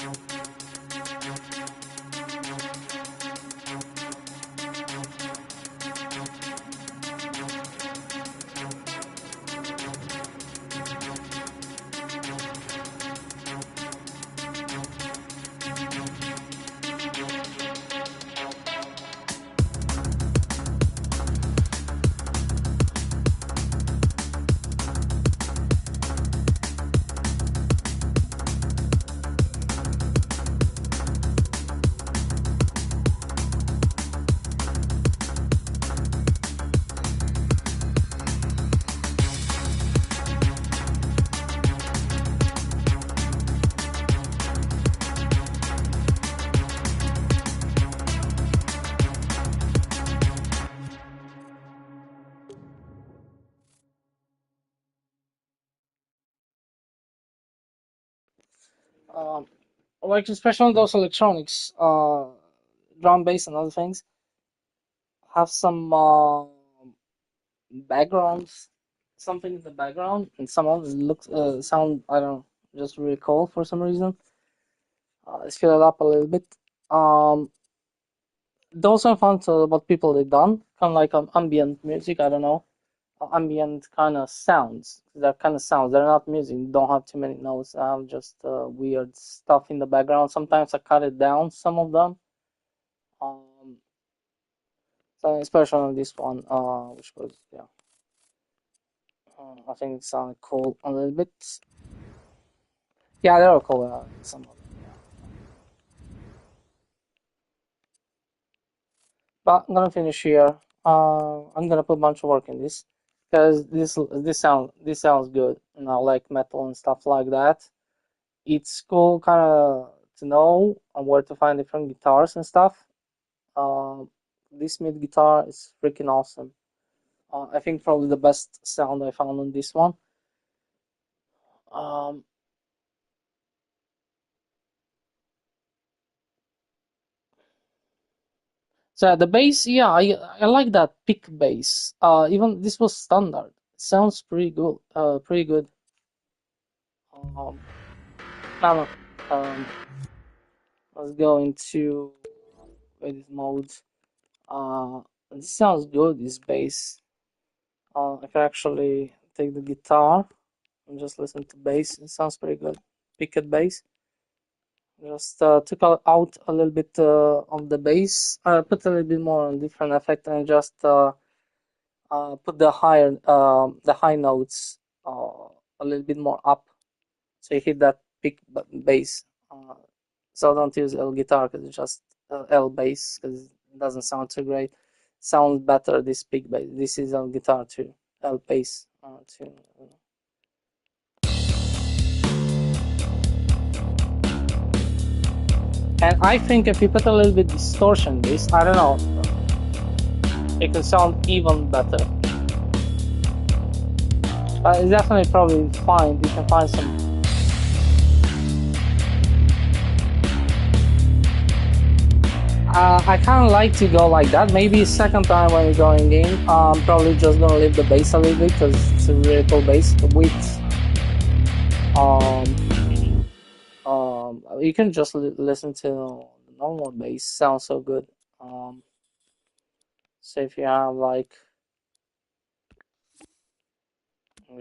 Like especially those electronics, drum bass and other things have some backgrounds, something in the background, and some of it looks sound I don't know, just really cool for some reason. Let's fill it up a little bit. Um, those are fun to what people have done, kind of like ambient music. I don't know, ambient kind of sounds. They're kind of sounds. They're not music. You don't have too many notes. I have just weird stuff in the background. Sometimes I cut it down. Some of them. Um, so especially on this one, which was yeah. I think it sounded cool a little bit. Yeah, they're cool. Some of them. Yeah. But I'm gonna finish here. I'm gonna put a bunch of work in this because this sounds good, and I like metal and stuff like that. It's cool, kind of to know where to find different guitars and stuff. This mid guitar is freaking awesome. I think probably the best sound I found on this one. Um, so the bass, yeah, I like that pick bass. Even this was standard. Sounds pretty good. Pretty good. Um, I don't know. Let's go into edit mode. This sounds good. This bass. I can actually take the guitar and just listen to bass. It sounds pretty good. Picked bass. Just took out a little bit of the bass. Put a little bit more on different effect and just put the high notes a little bit more up, so you hit that pick bass. So don't use L guitar because it's just L bass because it doesn't sound too great. Sounds better this pick bass. This is L guitar too, L bass too. And I think if you put a little bit distortion in this, I don't know, it can sound even better. But it's definitely probably fine. You can find some. I kind of like to go like that. Maybe second time when you're going in, probably just gonna leave the bass a little bit because it's a really cool bass with you can just listen to the normal bass. Sounds so good. So if you have like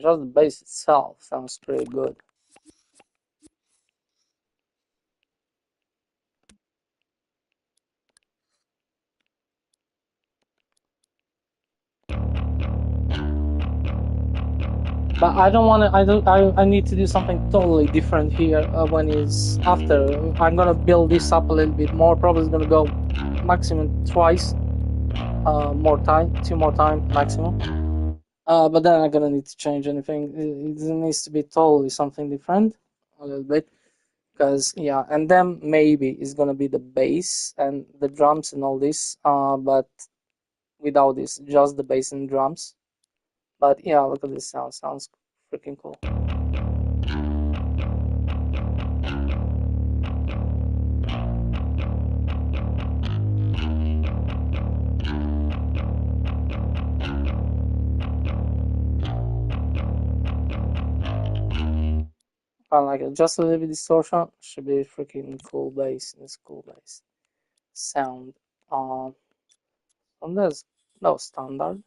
just the bass itself sounds pretty good. But I don't want to. I need to do something totally different here when it's after. I'm gonna build this up a little bit more. Probably it's gonna go maximum twice, more time, 2 more time maximum. But then I'm gonna need to change anything. It needs to be totally something different, a little bit, because yeah. And then maybe it's gonna be the bass and the drums and all this. But without this, just the bass and drums. But yeah, look at this sound. Sounds freaking cool. I like it. Just a little bit distortion should be freaking cool bass. This cool bass sound. And there's no standard.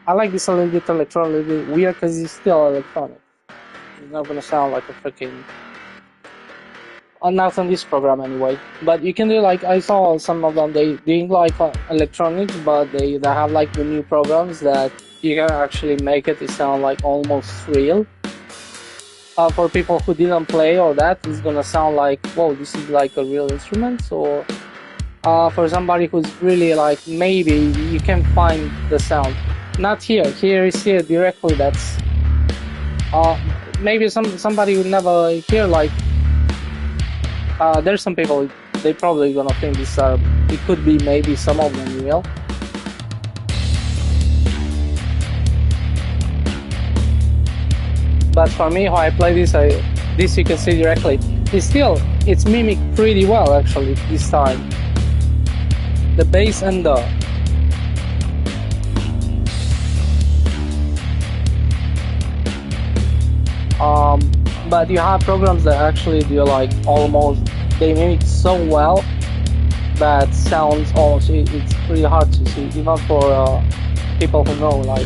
I like this a little bit electronic, a little bit weird because it's still electronic. It's not gonna sound like a freaking. Not on this program anyway. But you can do like I saw some of them. They doing like electronics, but they have like the new programs that you can actually make it to sound like almost real. For people who didn't play or that, it's gonna sound like, whoa, this is like a real instrument. Or for somebody who's really like, maybe you can find the sound. Not here. Here is here directly. That's maybe somebody would never hear like. There's some people they probably gonna think this. It could be maybe some of them real. But for me, how I play this, this you can see directly. It's mimicked pretty well actually this time. The bass and the but you have programs that actually do like almost they mimic so well that sounds almost it's pretty hard to see even for people who know like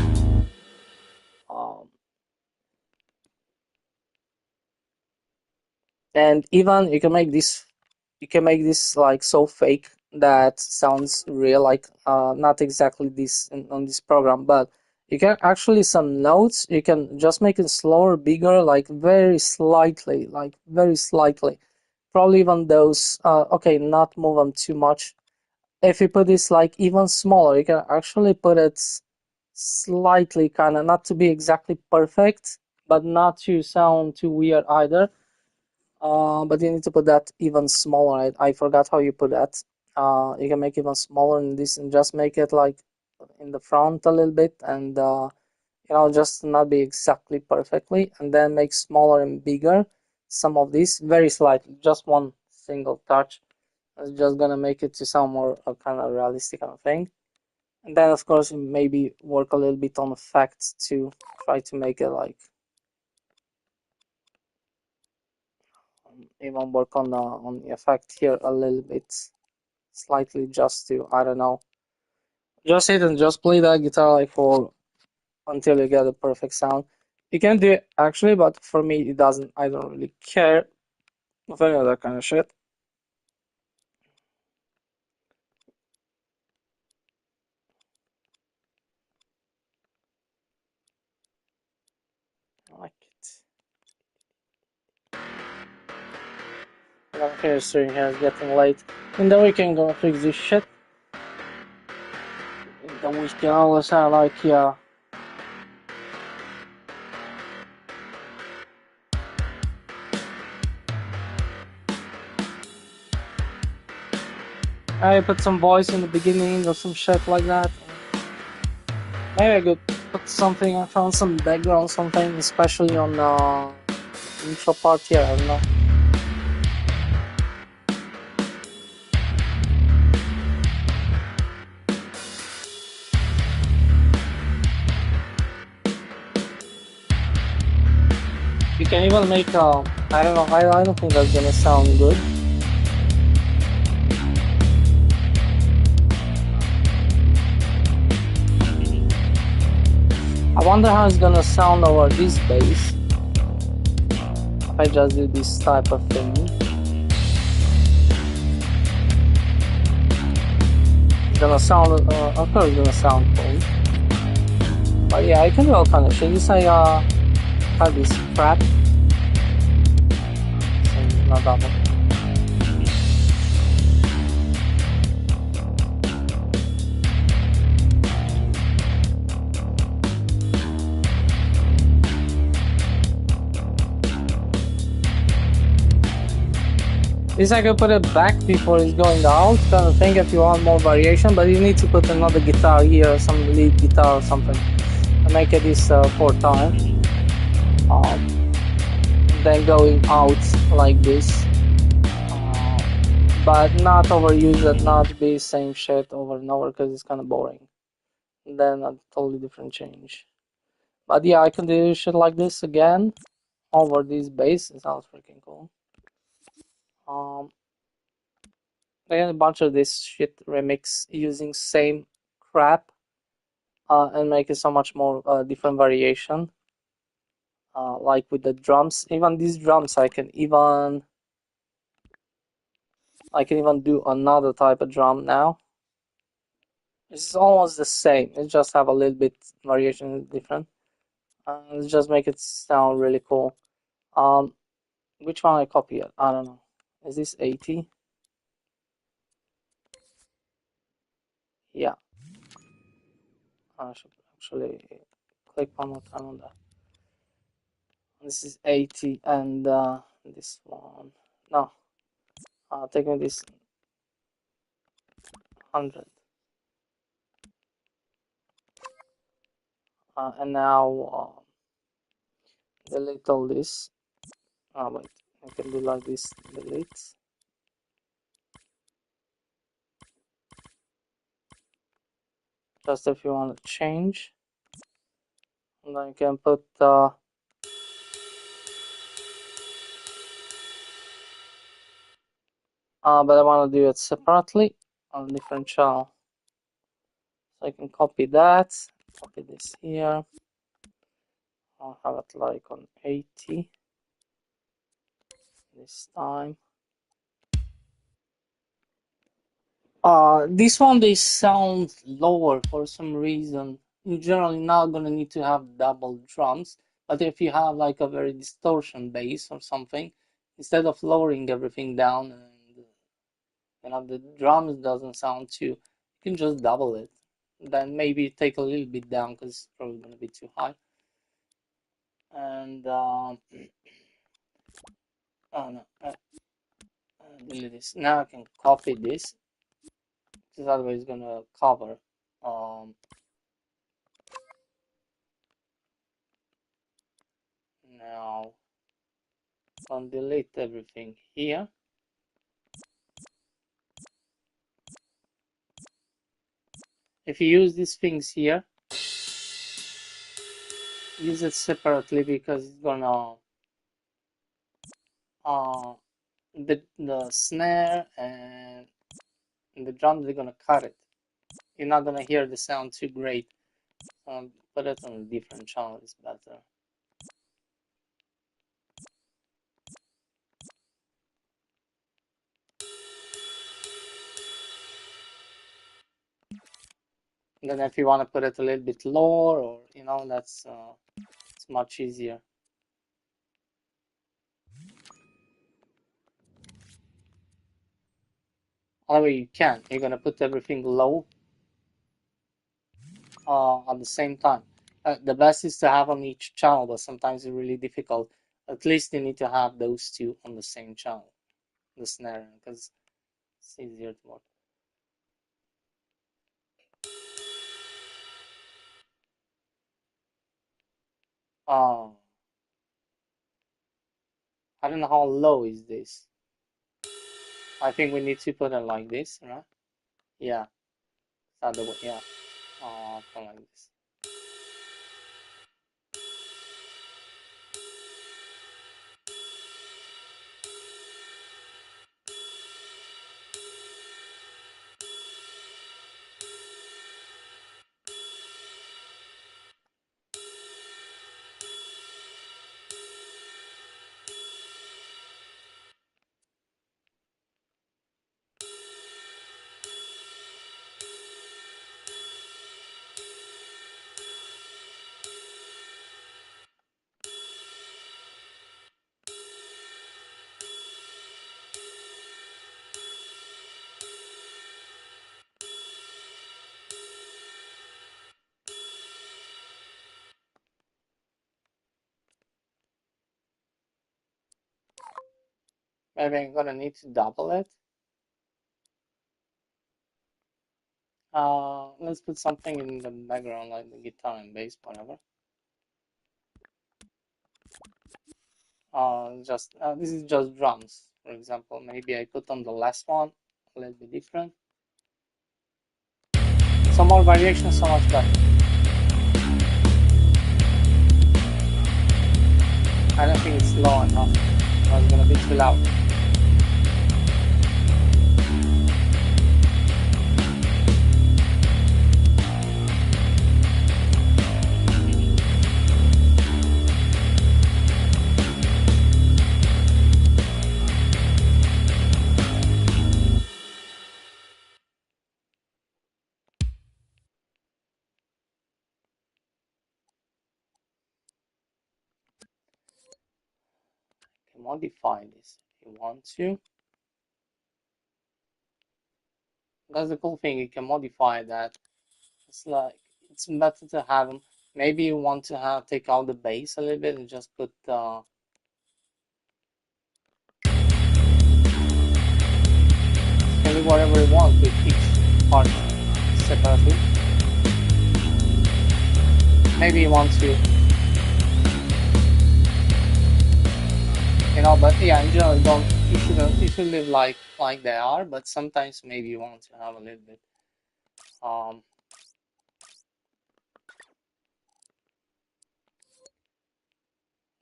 and even you can make this like so fake that sounds real like not exactly this on this program, but you can actually some notes you can just make it slower, bigger, like very slightly, probably even those okay, not move them too much. If you put this like even smaller, you can actually put it slightly kind of not to be exactly perfect but not to sound too weird either. But you need to put that even smaller. I forgot how you put that. You can make even smaller in this and just make it like in the front a little bit and just not be exactly perfectly, and then make smaller and bigger some of these very slightly, just one single touch. It's just gonna make it to sound more kind of realistic kind of thing. And then of course maybe work a little bit on effects to try to make it like even work on the effect here a little bit, slightly, just to, I don't know, just hit and just play that guitar like for until you get a perfect sound. You can do it actually, but for me it doesn't. I don't really care of any other kind of shit. I like it. I'm here sitting here, it's getting late. In the weekend, gonna fix this shit. The wish can always sound like, yeah. I put some voice in the beginning or some shit like that. Maybe I could put something, I found some background, something, especially on intro part here, I don't know. You can even make I don't know, I don't think that's gonna sound good. I wonder how it's gonna sound over this bass if I just do this type of thing. It's gonna sound, of course it's gonna sound cool. But yeah, I can do all kind of shit. This I have this crap. So not that one. This I could put it back before it's going out, kind of thing, if you want more variation, but you need to put another guitar here, some lead guitar or something, and make it this 4-time. Then going out like this, but not overuse it, not be same shit over and over because it's kind of boring. Then a totally different change. But yeah, I can do shit like this again over this bass. It sounds freaking cool. I got a bunch of this shit remix using same crap and make it so much more different variation. Like with the drums, even these drums, I can even do another type of drum now. It's almost the same. It just have a little bit variation different. Let's just make it sound really cool. Which one I copy it? I don't know. Is this 80? Yeah. I should actually click one more time on that. This is 80 and this one. No. Take me this 100. And now delete all this. Wait. I can do like this. Delete. Just if you want to change. And then you can put but I want to do it separately on a different channel. So I can copy that, copy this here. I'll have it like on 80 this time. This one they sound lower for some reason. You're generally not gonna need to have double drums, but if you have like a very distortion bass or something, instead of lowering everything down and the drums doesn't sound too, you can just double it. Then maybe take a little bit down because it's probably gonna be too high. And oh no, delete this. Now I can copy this because otherwise it's gonna cover. Now I'll delete everything here. If you use these things here, use it separately because it's gonna the snare and the drums, they're gonna cut it. You're not gonna hear the sound too great. Put it on a different channel, it's better. And then if you want to put it a little bit lower, or that's it's much easier. However, you can. You're gonna put everything low. at the same time. The best is to have on each channel, but sometimes it's really difficult. At least you need to have those two on the same channel, the snare, because it's easier to work. I don't know how low is this. I think we need to put it like this, right? Yeah, that the way. Yeah, put like this. Maybe I'm gonna need to double it. Let's put something in the background like the guitar and bass, whatever. This is just drums, for example. Maybe I put on the last one a little bit different. Some more variation, so much better. I don't think it's low enough. It's gonna be too loud. Modify this if you want to. That's the cool thing, you can modify that. It's like, it's better to have them. Maybe you want to take out the bass a little bit and just put can do whatever you want with each part separately. Maybe you want to, but yeah, in general, you should live like they are, but sometimes maybe you want to have a little bit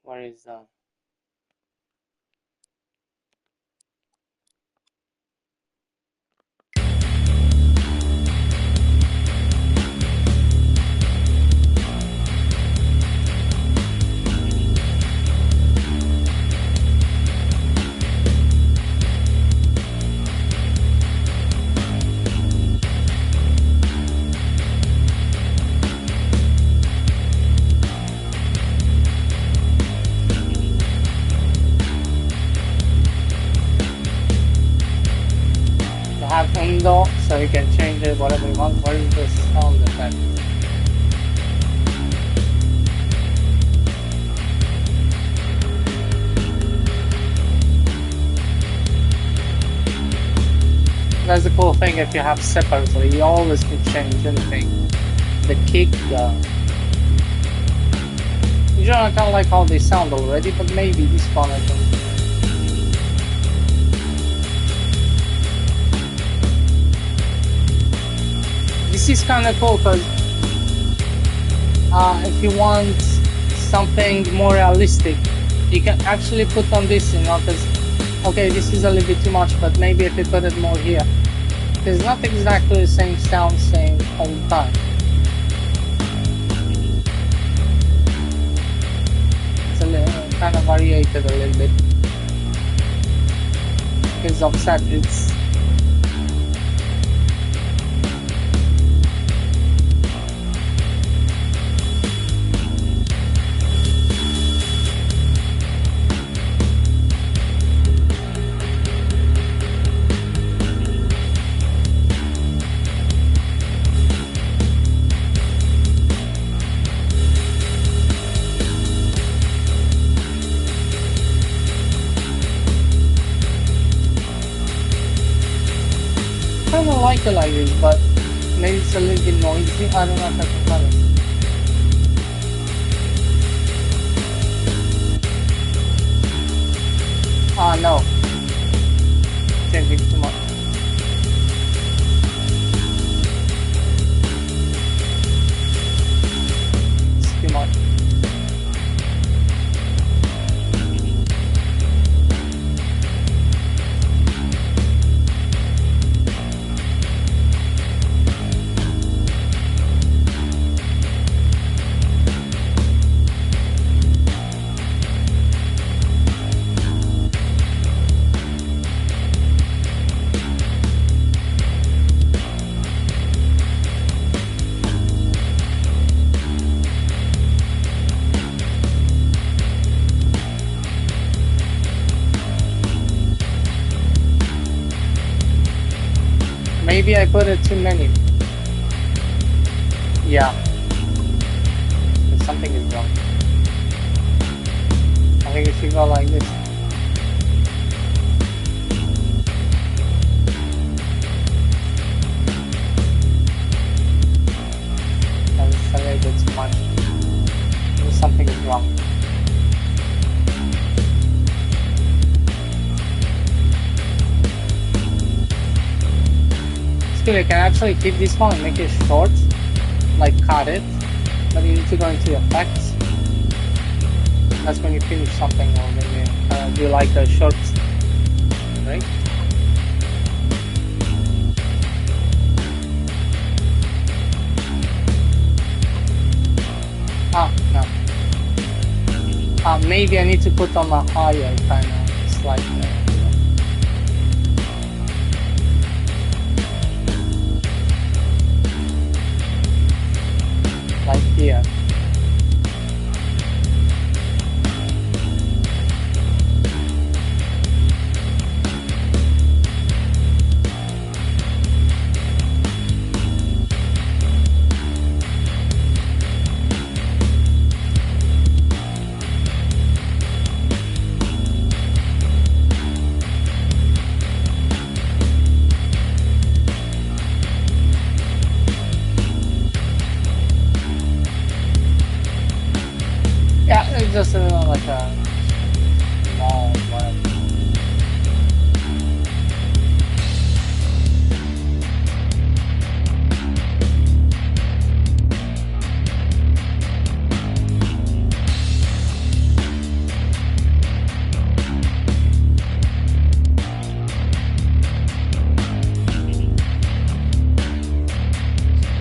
where is the have window, so you can change it whatever you want. Where is the sound effect? That's the cool thing, if you have separately, you always can change anything. The kick, usually I kind of like how they sound already, but maybe this one I can. This is kind of cool because if you want something more realistic, you can actually put on this, because okay, this is a little bit too much, but maybe if you put it more here, it's not exactly the same sound same all the time. It's a little, kind of variated a little bit. It's offset, it's it like this, but maybe it's a little bit noisy. I don't know if I can cut it. Ah, no. Changing too much. It's too much. Maybe I put it too many. Yeah. Something is wrong. I think it should go like this. That's a little bit too much. Something is wrong. I can actually keep this one and make it short, like cut it, but you need to go into effects. That's when you finish something, or maybe do like a short break. Ah, no. Maybe I need to put on a higher kind of slide there. Like here. Just like a small web.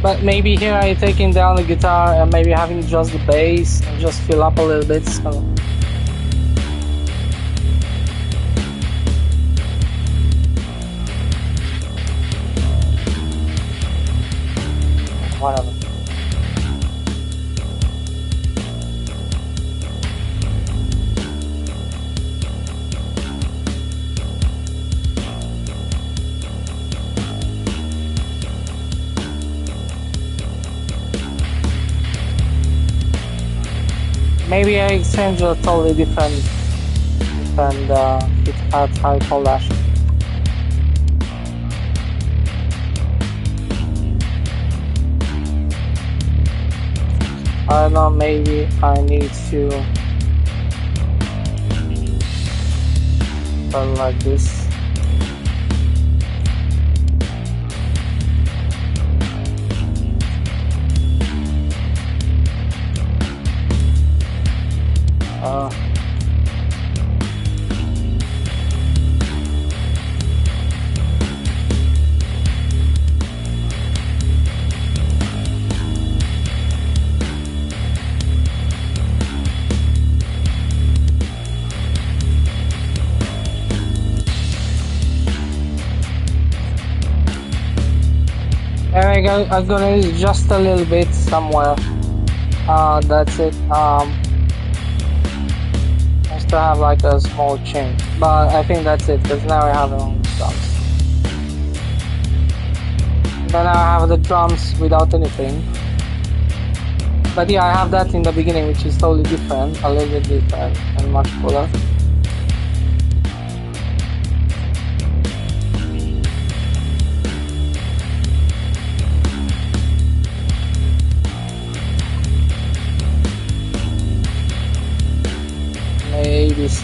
But maybe here I'm taking down the guitar and maybe having just the bass and just fill up a little bit. So whatever. Maybe I exchange a totally different guitar type Polish. I don't know, maybe I need to go like this. And I'm gonna use just a little bit somewhere. That's it. Just to have like a small change, but I think that's it because now I have it on drums. Then I have the drums without anything. But yeah, I have that in the beginning, which is totally different, a little bit different and much cooler.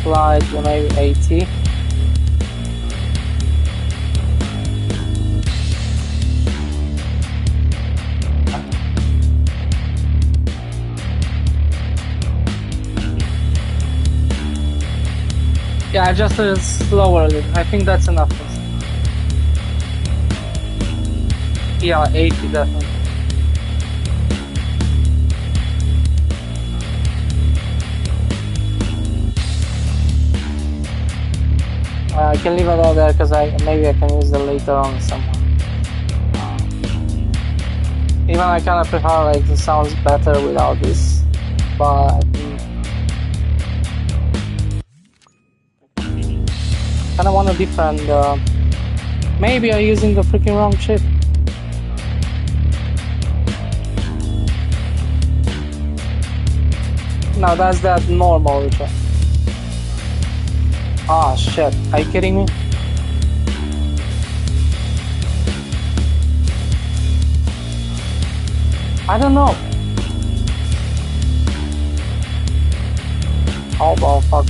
slide to maybe 80. Yeah, I just slower a little. I think that's enough. Yeah, 80 definitely. I can leave it out there because maybe I can use it later on somewhere. Even I kind of prefer like it sounds better without this, but kind of want a different. Maybe I'm using the freaking wrong chip. No, that's that normal. Ah, shit. Are you kidding me? I don't know. How about fuck?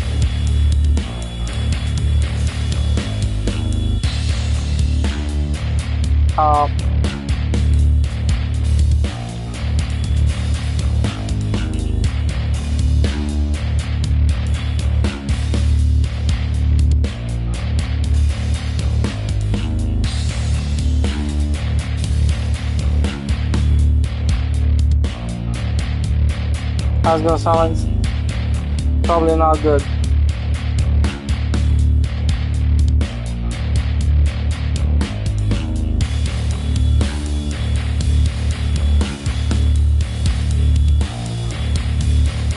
How's it gonna sound? Probably not good.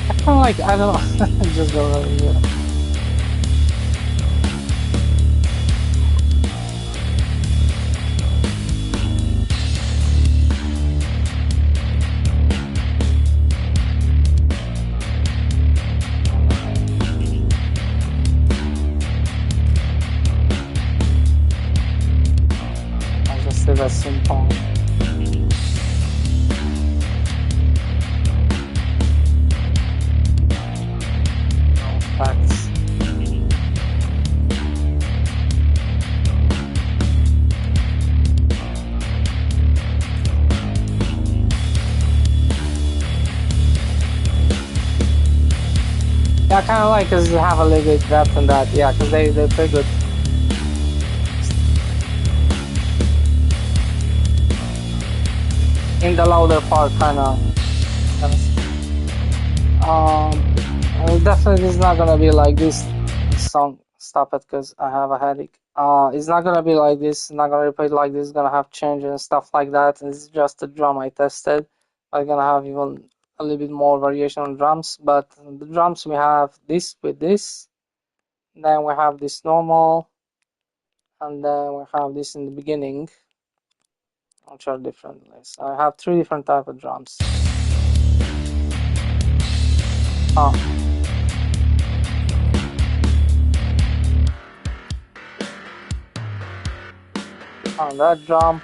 I kind of like, I don't know, I just don't really do it. I'll just leave it simple. Facts. Yeah, I kind of like because they have a little bit depth in that. Yeah, because they're pretty good. In the louder part, kind of. Definitely it's not gonna be like this song. Stop it, because I have a headache. It's not gonna be like this. It's not gonna repeat like this. It's gonna have change and stuff like that. It's just a drum I tested. I'm gonna have even a little bit more variation on drums, but the drums we have this with this, then we have this normal, and then we have this in the beginning, which are different. So I have 3 different type of drums. On that drum,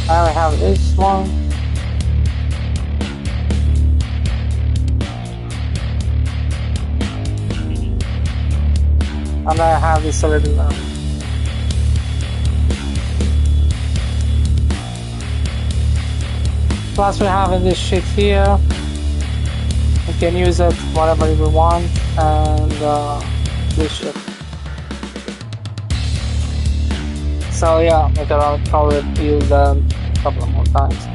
I have this one. And I have this a little plus we have this shit here. You can use it whatever you want, and this shit. So yeah, we can probably use them a couple more times.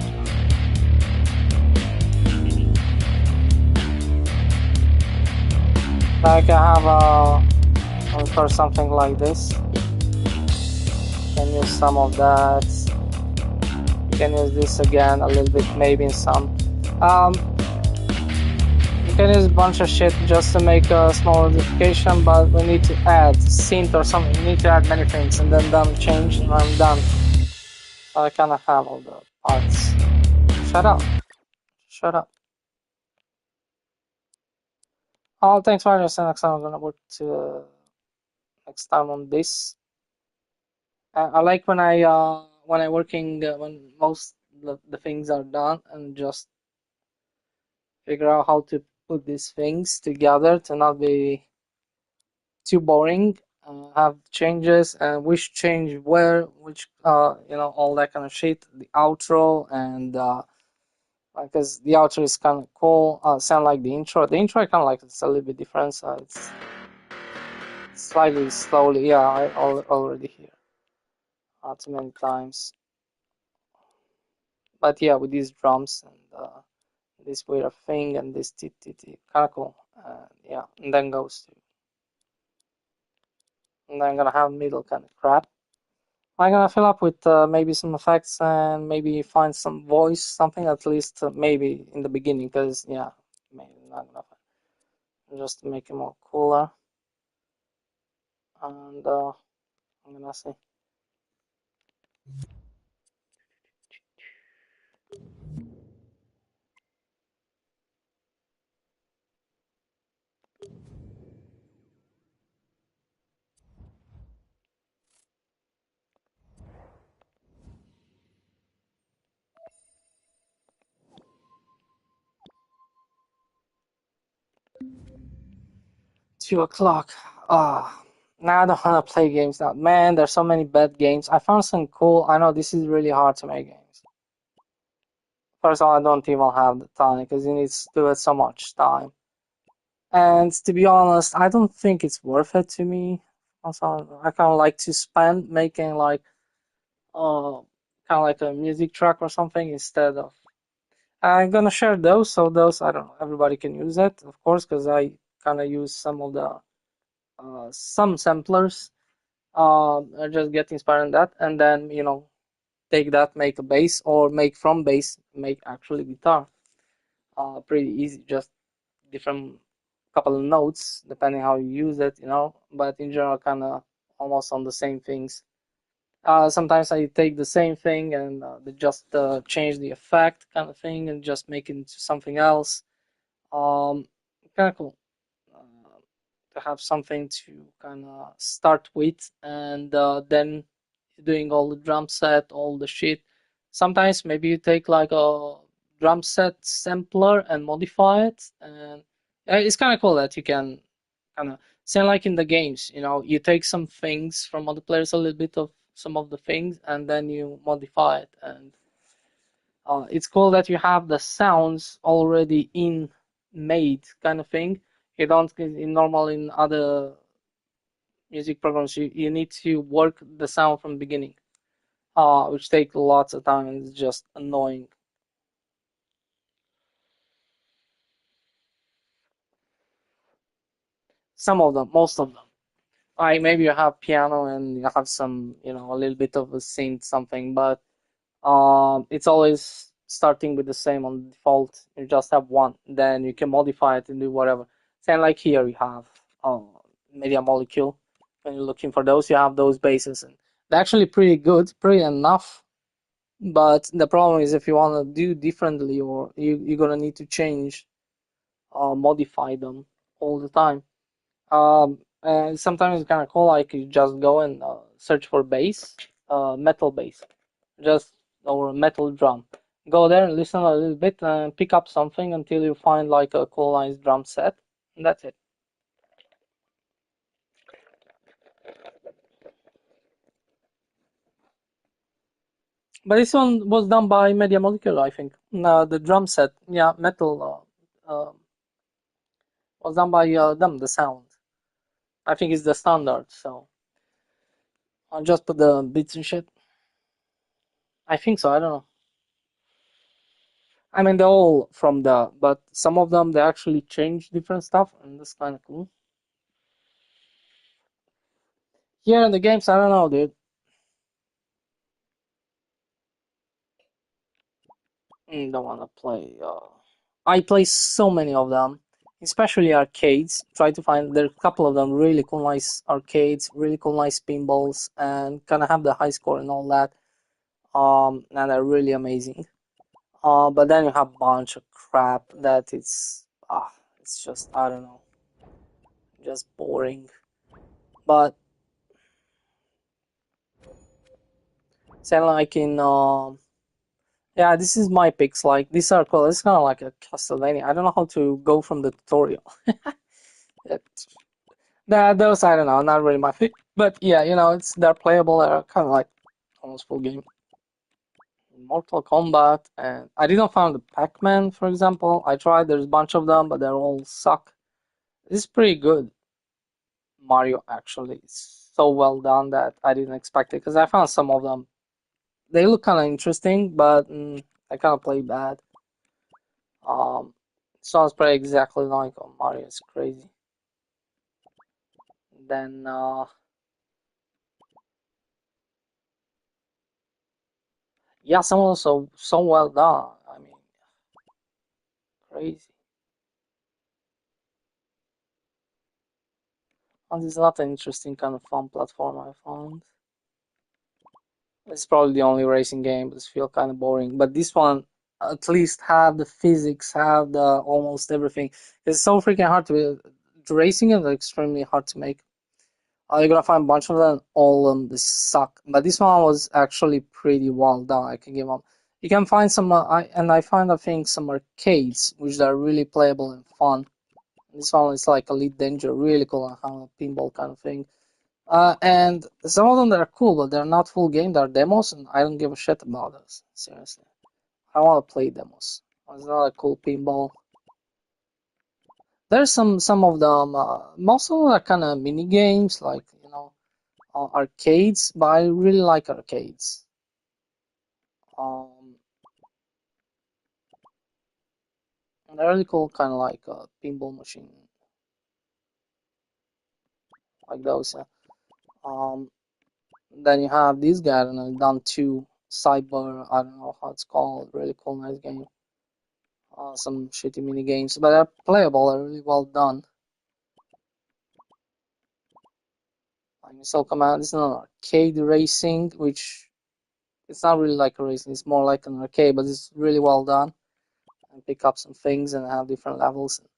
Like I have for something like this. You can use some of that. You can use this again a little bit, maybe in some. You can use a bunch of shit just to make a small modification, but we need to add synth or something. We need to add many things, and then done change, and I'm done. So I kind of have all the parts. Shut up. Shut up. Oh, thanks for watching. Next time I'm gonna work to next time on this. I like when I working when most the things are done and just figure out how to put these things together to not be too boring. Have changes and which change where, which all that kind of shit. The outro and because the outro is kind of cool. Sound like the intro. The intro I kind of like. It's a little bit different. So it's slightly slowly. Yeah, I already hear too many times. But yeah, with these drums and this weird thing and this t t t, kind of cool. Yeah, and then goes to, and then I'm gonna have middle kind of crap. I'm gonna fill up with maybe some effects and maybe find some voice, something at least maybe in the beginning, because yeah, maybe not gonna find, just to make it more cooler. And I'm gonna see. 2 o'clock. Ah, now I don't wanna play games now. Man, there's so many bad games. I found some cool. I know this is really hard to make games. First of all, I don't even have the time because you need to do it so much time. And to be honest, I don't think it's worth it to me. Also, I kind of like to spend making like uh kind of like a music track or something instead of. I'm gonna share those, so those I don't know everybody can use it, of course, because I kind of use some of the some samplers. I just get inspired in that, and then take that, make a bass, or make from bass, make actually guitar. Pretty easy, just different couple of notes depending how you use it. But in general, kind of almost on the same things. Sometimes I take the same thing and just change the effect kind of thing and just make it into something else. Um, Kind of cool to have something to kind of start with, and then doing all the drum set, all the shit. Sometimes maybe you take like a drum set sampler and modify it, and it's kind of cool that you can kind of same like in the games. You take some things from other players, a little bit of some of the things, and then you modify it, and it's cool that you have the sounds already in made kind of thing. You don't in normal in other music programs. You need to work the sound from the beginning, which takes lots of time and it's just annoying. Some of them, most of them. Like maybe you have piano and you have some, a little bit of a synth something, but it's always starting with the same on default. You just have one, then you can modify it and do whatever. Same like here you have uh, Media Molecule. When you're looking for those, you have those bases, and they're actually pretty good, pretty enough. But the problem is if you want to do differently, or you're gonna need to change, modify them all the time. And sometimes it's kind of cool, like you just go and search for bass, metal bass, just or metal drum. Go there and listen a little bit and pick up something until you find like a cool nice drum set, and that's it. But this one was done by Media Molecule, I think. The drum set, yeah, metal was done by them. The sound, I think, is the standard. So I'll just put the beats and shit. I think so. I don't know. I mean, they're all from but some of them they actually change different stuff, and that's kind of cool. Here in the games, I don't know, dude. Don't wanna play. I play so many of them, especially arcades. Try to find there are a couple of them really cool, nice arcades, really cool, nice pinballs, and kind of have the high score and all that. And they're really amazing. But then you have a bunch of crap that it's just I don't know, just boring. But same like Yeah, this is my picks. Like these are cool. It's kind of like a Castlevania. I don't know how to go from the tutorial. It, those I don't know, not really my pick. But yeah, they're playable. They're kind of like almost full game. Mortal Kombat, and I didn't find the Pac-Man, for example. I tried. There's a bunch of them, but they all suck. It's pretty good. Mario actually, it's so well done that I didn't expect it because I found some of them. They look kind of interesting, but I kind of play bad. Um, Sounds pretty exactly like Mario. It's crazy. Then yeah, some of them so well done. I mean, crazy. And it's not an interesting kind of fun platform I found. It's probably the only racing game that feel kind of boring. But this one at least have the physics, have the almost everything. It's so freaking hard to racing is extremely hard to make. You're gonna find a bunch of them, all of them they suck. But this one was actually pretty well done. I can give them. You can find some, I find I think some arcades which are really playable and fun. This one is like Elite Danger, really cool, and kind of pinball kind of thing. And some of them that are cool, but they're not full game. They're demos, and I don't give a shit about those. Seriously, I want to play demos. It's not a cool pinball. There's some of them. Most of them are kind of mini games, like arcades. But I really like arcades. Um, they're really cool, kind of like a pinball machine, like those. Um, then you have this guy, and I've done two cyber. I don't know how it's called. Really cool, nice game. Some shitty mini games, but they're playable. They're really well done. Like Missile Command is an arcade racing, which it's not really like a racing. It's more like an arcade, but it's really well done. And pick up some things and have different levels and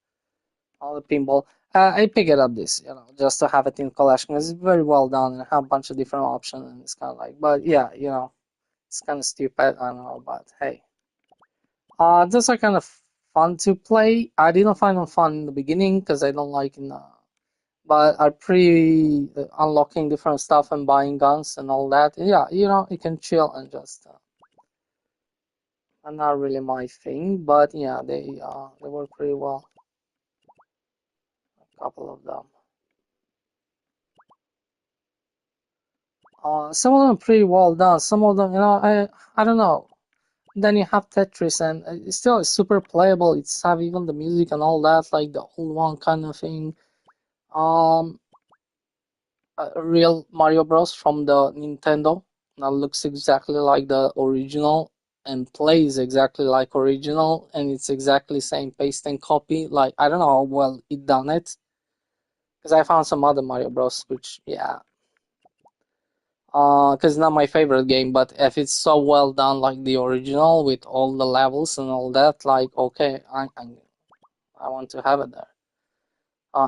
all the pinball. I pick it up this, just to have it in collection. It's very well done and have a bunch of different options. And it's kind of like, but yeah, it's kind of stupid. I don't know, but hey. Those are kind of fun to play. I didn't find them fun in the beginning because I don't like but are pretty unlocking different stuff and buying guns and all that. Yeah, you can chill and just. Are not really my thing, but yeah, they work pretty well. A couple of them. Some of them pretty well done. Some of them, I don't know. Then you have Tetris, and it's still super playable. It's have even the music and all that, like the old one kind of thing. Um, Real Mario Bros. From the Nintendo. That looks exactly like the original and plays exactly like original, and it's exactly same paste and copy. Like I don't know how well it done it, because I found some other Mario Bros. Which yeah, because not my favorite game, but if it's so well done like the original with all the levels and all that, like okay, I want to have it there.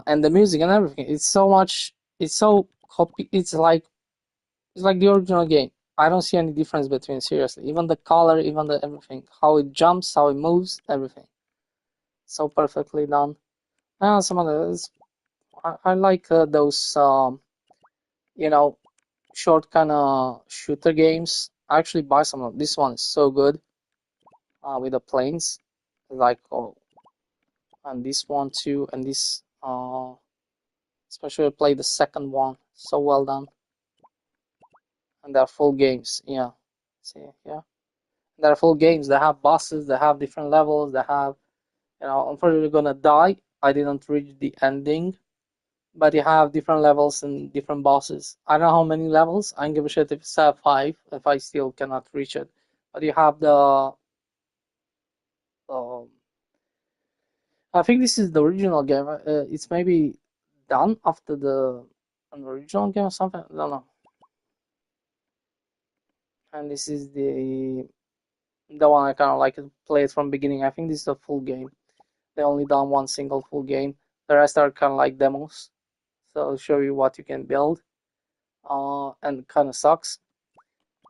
And the music and everything, it's so copy. It's like the original game. I don't see any difference between seriously. Even the color, even the everything, how it jumps, how it moves, everything, so perfectly done. And some of those, I like those, you know, short kind of shooter games. I actually buy some of this one is so good with the planes, like and this one too, and this especially play the second one, so well done, and they're full games. Yeah, see, yeah, they're full games. They have bosses, they have different levels, they have unfortunately gonna die. I didn't reach the ending, but you have different levels and different bosses. I don't know how many levels. I don't give a shit if it's 5 if I still cannot reach it. But you have um, I think this is the original game. It's maybe done after an original game or something. I don't know. And this is the one I kind of like to play it from beginning. I think this is a full game. They only done one single full game. The rest are kind of like demos. So I'll show you what you can build. And kind of sucks.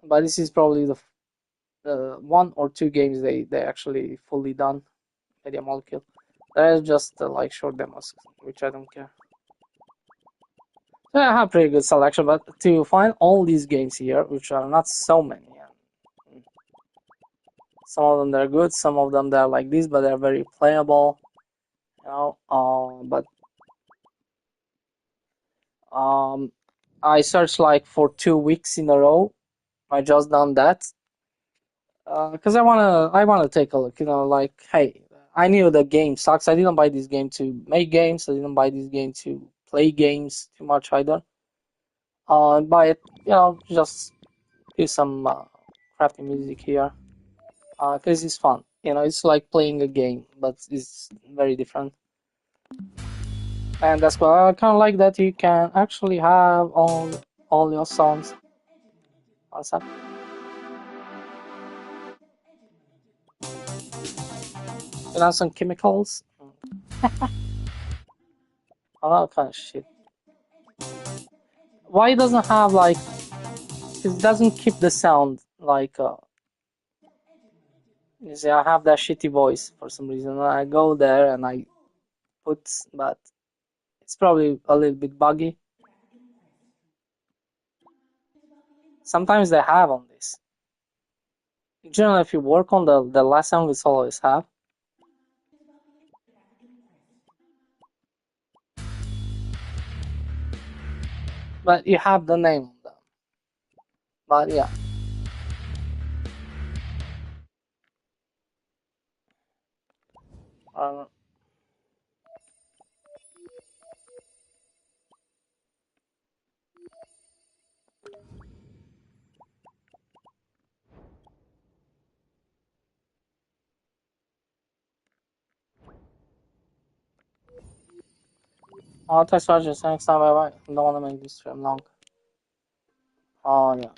But this is probably one or two games they actually fully done Media Molecule. There is just like short demos, which I don't care. So I have pretty good selection, but to find all these games here, which are not so many, and some of them they're good, some of them they're like this, but they're very playable, you know. But I searched like for 2 weeks in a row. I just done that because I wanna take a look, you know, like hey, I knew the game sucks. I didn't buy this game to make games. I didn't buy this game to play games too much either. Buy it, you know, just do some crappy music here because it's fun. You know, it's like playing a game, but it's very different. And that's why I kind of like that you can actually have all your songs. What's that? You know, some chemicals. All that kind of shit. Why it doesn't have like? It doesn't keep the sound like. You see, I have that shitty voice for some reason. I go there and I put, but it's probably a little bit buggy. Sometimes they have on this. Generally, if you work on the last song, it's always have. But you have the name on them. But yeah. Uh, I'll text Roger next time. I don't want to make this stream long. Oh yeah.